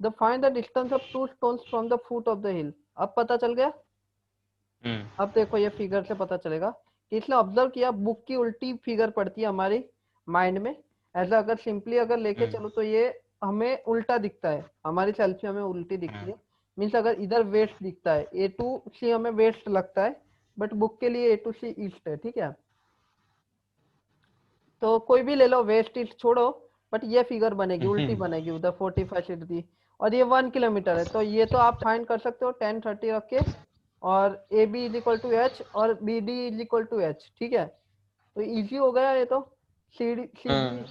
The find the distance of two stones from the foot of the hill, अब पता चल गया। हम्म। अब देखो ये फिगर से पता चलेगा कि इसने ऑब्जर्व किया, बुक की उल्टी फिगर पड़ती है हमारी माइंड में। ऐसा अगर सिंपली अगर लेके हम्म। चलो तो ये हमें उल्टा दिखता है, हमारी सेल्फी हमें उल्टी दिखती हम्म। है। मीन्स अगर इधर वेस्ट दिखता है, ए टू सी हमें वेस्ट लगता है, बट बुक के लिए ए टू सी ईस्ट है, ठीक है। तो कोई भी ले लो, वेस्ट ईस्ट छोड़ो, बट ये फिगर बनेगी, उल्टी हम्म। बनेगी उधर 45 सीट दी। और ये 1 किलोमीटर है, तो ये तो आप फाइंड कर सकते हो 10-30 रख के। और A B is equal to H और B D is equal to H, ठीक है। तो इजी हो गया ये तो। C D C B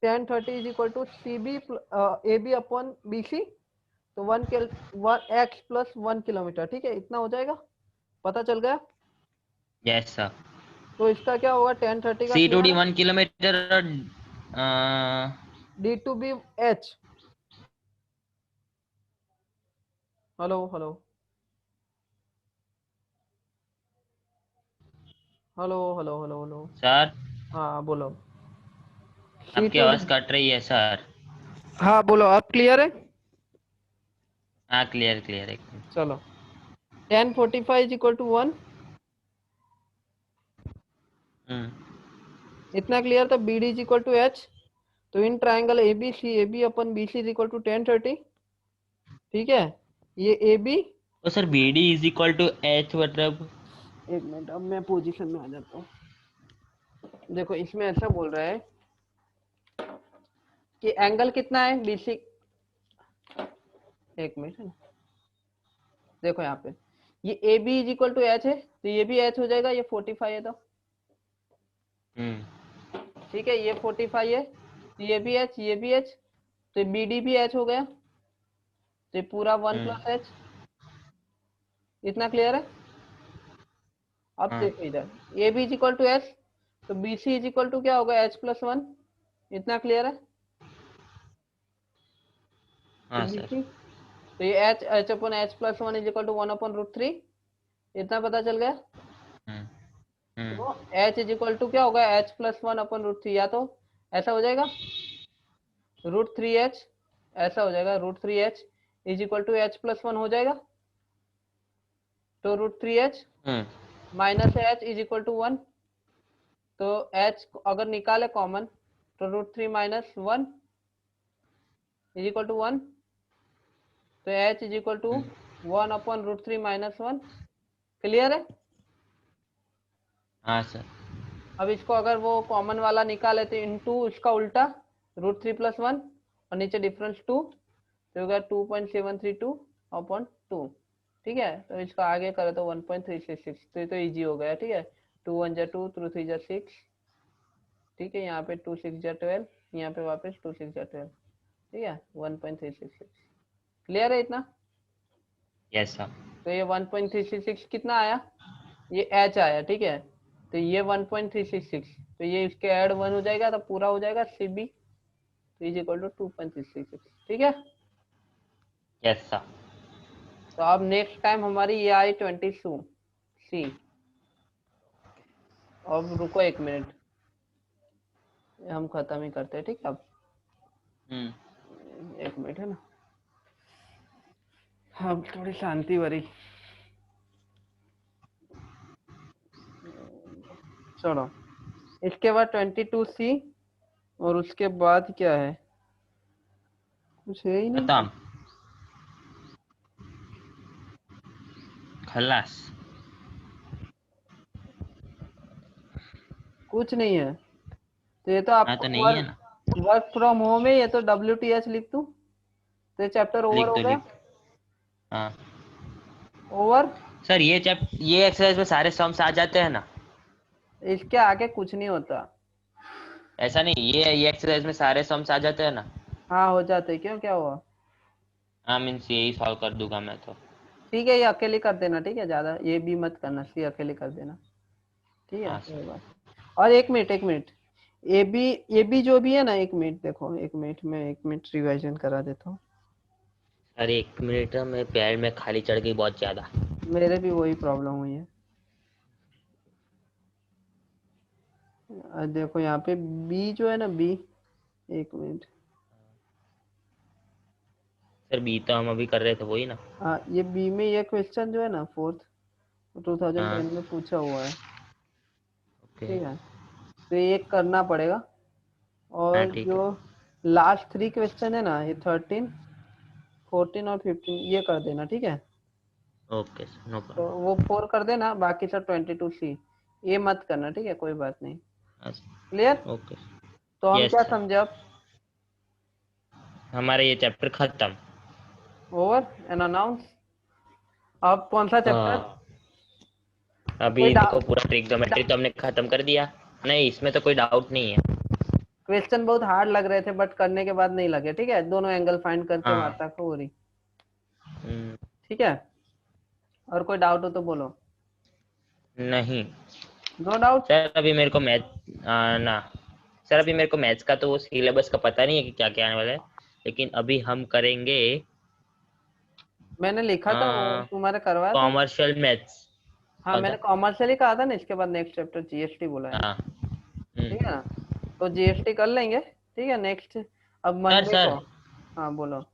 10-30 is equal to C B A B upon B C. तो 1 एक्स प्लस 1 किलोमीटर, ठीक है, इतना हो जाएगा, पता चल गया। Yes sir. तो इसका क्या होगा, 10-30 का सी टू क्लियर डी है। 1 किलोमीटर और D to be H. Hello hello hello hello hello hello. Sir हाँ बोलो। सी आपकी टू डी। आवाज कट रही है सर। हाँ बोलो, आप क्लियर है? हाँ क्लियर क्लियर एकदम। चलो, 10:45 इज इक्वल टू 1, हम्म। इतना क्लियर था। B D is equal to H. तो इन ट्राइंगल ए बी अपन B C is equal to 10:30, ठीक है। ये ए बी, तो sir B D is equal to H मतलब। एक मिनट अब मैं पोजीशन में आ जाता हूँ। देखो इसमें ऐसा बोल रहा है कि एंगल कितना है बी सी, एक मिनट है ना। देखो यहाँ पे ये A B is equal to H है, तो ये भी एच हो जाएगा, ये 45 है तो, हम्म। ठीक है, ये 45 है, तो ये भी एच, ये भी एच, तो बी डी भी एच हो गया, तो ये पूरा 1 प्लस हम्म। एच, इतना क्लियर है। अब हाँ। देखो इधर A B is equal to H, तो B C is equal to क्या होगा, एच प्लस वन। इतना क्लियर है? हाँ बी सर। सी, तो ये एच एच अपन H plus one is equal to one अपन रूट थ्री, इतना पता चल गया। हम्म तो hmm H is equal to क्या होगा, एच प्लस वन अपन रूट थ्री, या तो ऐसा हो जाएगा रूट थ्री एच, ऐसा हो जाएगा root three H is equal to H plus one हो जाएगा। तो root three H hmm minus H is equal to one. तो एच अगर निकाले कॉमन, तो root three minus one is equal to one. तो H is equal to hmm, one upon root three minus one. Clear है? हाँ sir. अब इसको अगर वो कॉमन वाला निकाले तो इनटू इसका उल्टा रूट थ्री प्लस वन, और नीचे डिफरेंस टू, तो होगा 2.732 अपॉन टू। ठीक है, तो इसका आगे करे तो 1.366, तो ये तो इजी हो गया। ठीक है, टू वन जा टू, टू थ्री जा सिक्स। ठीक है, यहाँ पे टू सिक्स जा 12, यहाँ पे वापस टू सिक्स जा 12। ठीक है, 1.366। क्लियर है इतना? Yes sir. तो ये 1.366 कितना आया, ये एच आया। ठीक है, तो ये 1.366, तो ये इसके ऐड वन हो जाएगा तो पूरा हो जाएगा सी बी, तो इज इक्वल टू 2.366। ठीक है, यस सर। तो अब नेक्स्ट टाइम हमारी ये आई 22 सी। अब रुको एक मिनट, हम खत्म ही करते हैं। ठीक है, अब हम्म एक मिनट है ना, अब थोड़ी शांति भरी। चलो, इसके बाद 22 सी, और उसके बाद क्या है, कुछ है ही नहीं। खत्म। खल्लास। कुछ नहीं है, तो ये तो हाँ आपको तो नहीं है वर्क ना। वर्क फ्रॉम होम है, ये तो डब्ल्यू टी एच लिख दूं, तो ये चैप्टर ओवर लिख हो दो गया। लिख दो। हाँ ओवर। सर, ये एक्सरसाइज में सारे सम्स आ जाते हैं ना? इसके आगे कुछ नहीं होता। ऐसा नहीं, ये एक्सरसाइज में सारे सम्स आ जाते हैं ना? हाँ हो जाते, क्यों, क्या हुआ? हाँ मीन्स यही सॉल्व कर दूंगा मैं तो। ठीक है, ये अकेले कर देना। ठीक है, ज्यादा ये भी मत करना, सी अकेले कर देना। ठीक है, हाँ कोई सर। बात। और एक मिनट, एक मिनट, ये भी जो भी है ना, एक मिनट देखो, एक मिनट में, एक मिनट रिवाइजन करा देता हूँ। अरे एक मिनट, मेरे पैर में खाली चढ़ गई बहुत ज्यादा। मेरे भी वही प्रॉब्लम हुई है। देखो यहाँ पे बी जो है ना, बी, एक मिनट। सर बी तो हम अभी कर रहे थे, वही ना? हाँ, ये बी में ये क्वेश्चन जो है ना, फोर्थ, हाँ 2010 में पूछा हुआ है। ओके। ठीक है, तो ये करना पड़ेगा। हाँ और ठीक जो है। लास्ट थ्री क्वेश्चन है ना, ये 13, 14 और 15, ये कर देना। ठीक है, ओके सर, नो तो प्रॉब्लम। वो फोर कर देना, बाकी सब 22 सी, ये मत करना। ठीक है, कोई बात नहीं। हाँ क्लियर? Sir, okay. तो हम यस क्या सर। समझे अब? हमारा ये चैप्टर खत्म। Over and announce. अब कौन सा चैप्टर? हाँ, अभी कोई देखो डाउट? पूरा ट्रिग्नोमेट्री तो हमने खत्म कर दिया। नहीं, इसमें तो कोई डाउट नहीं है। क्वेश्चन बहुत हार्ड लग रहे थे, बट करने के बाद नहीं लगे। ठीक है, दोनों एंगल फाइंड करके हाँ। मारता को हो रही। हम्म, ठीक है, और कोई डाउट हो तो बोलो। नहीं नो डाउट। सर, अभी मेरे को ना सर, अभी मेरे को मैथ्स का तो वो सिलेबस का पता नहीं है कि क्या क्या आने वाला है। लेकिन अभी हम करेंगे मैंने लिखा था वो, तुम्हारे करवाया था। Commercial maths. हाँ, कौन मैंने सा? कॉमर्शियल ही कहा था ना, इसके बाद नेक्स्ट चैप्टर जीएसटी बोला है। हाँ। ठीक है ना, तो जीएसटी कर लेंगे। ठीक है, नेक्स्ट, अब सर मंडे सर को। हाँ बोलो।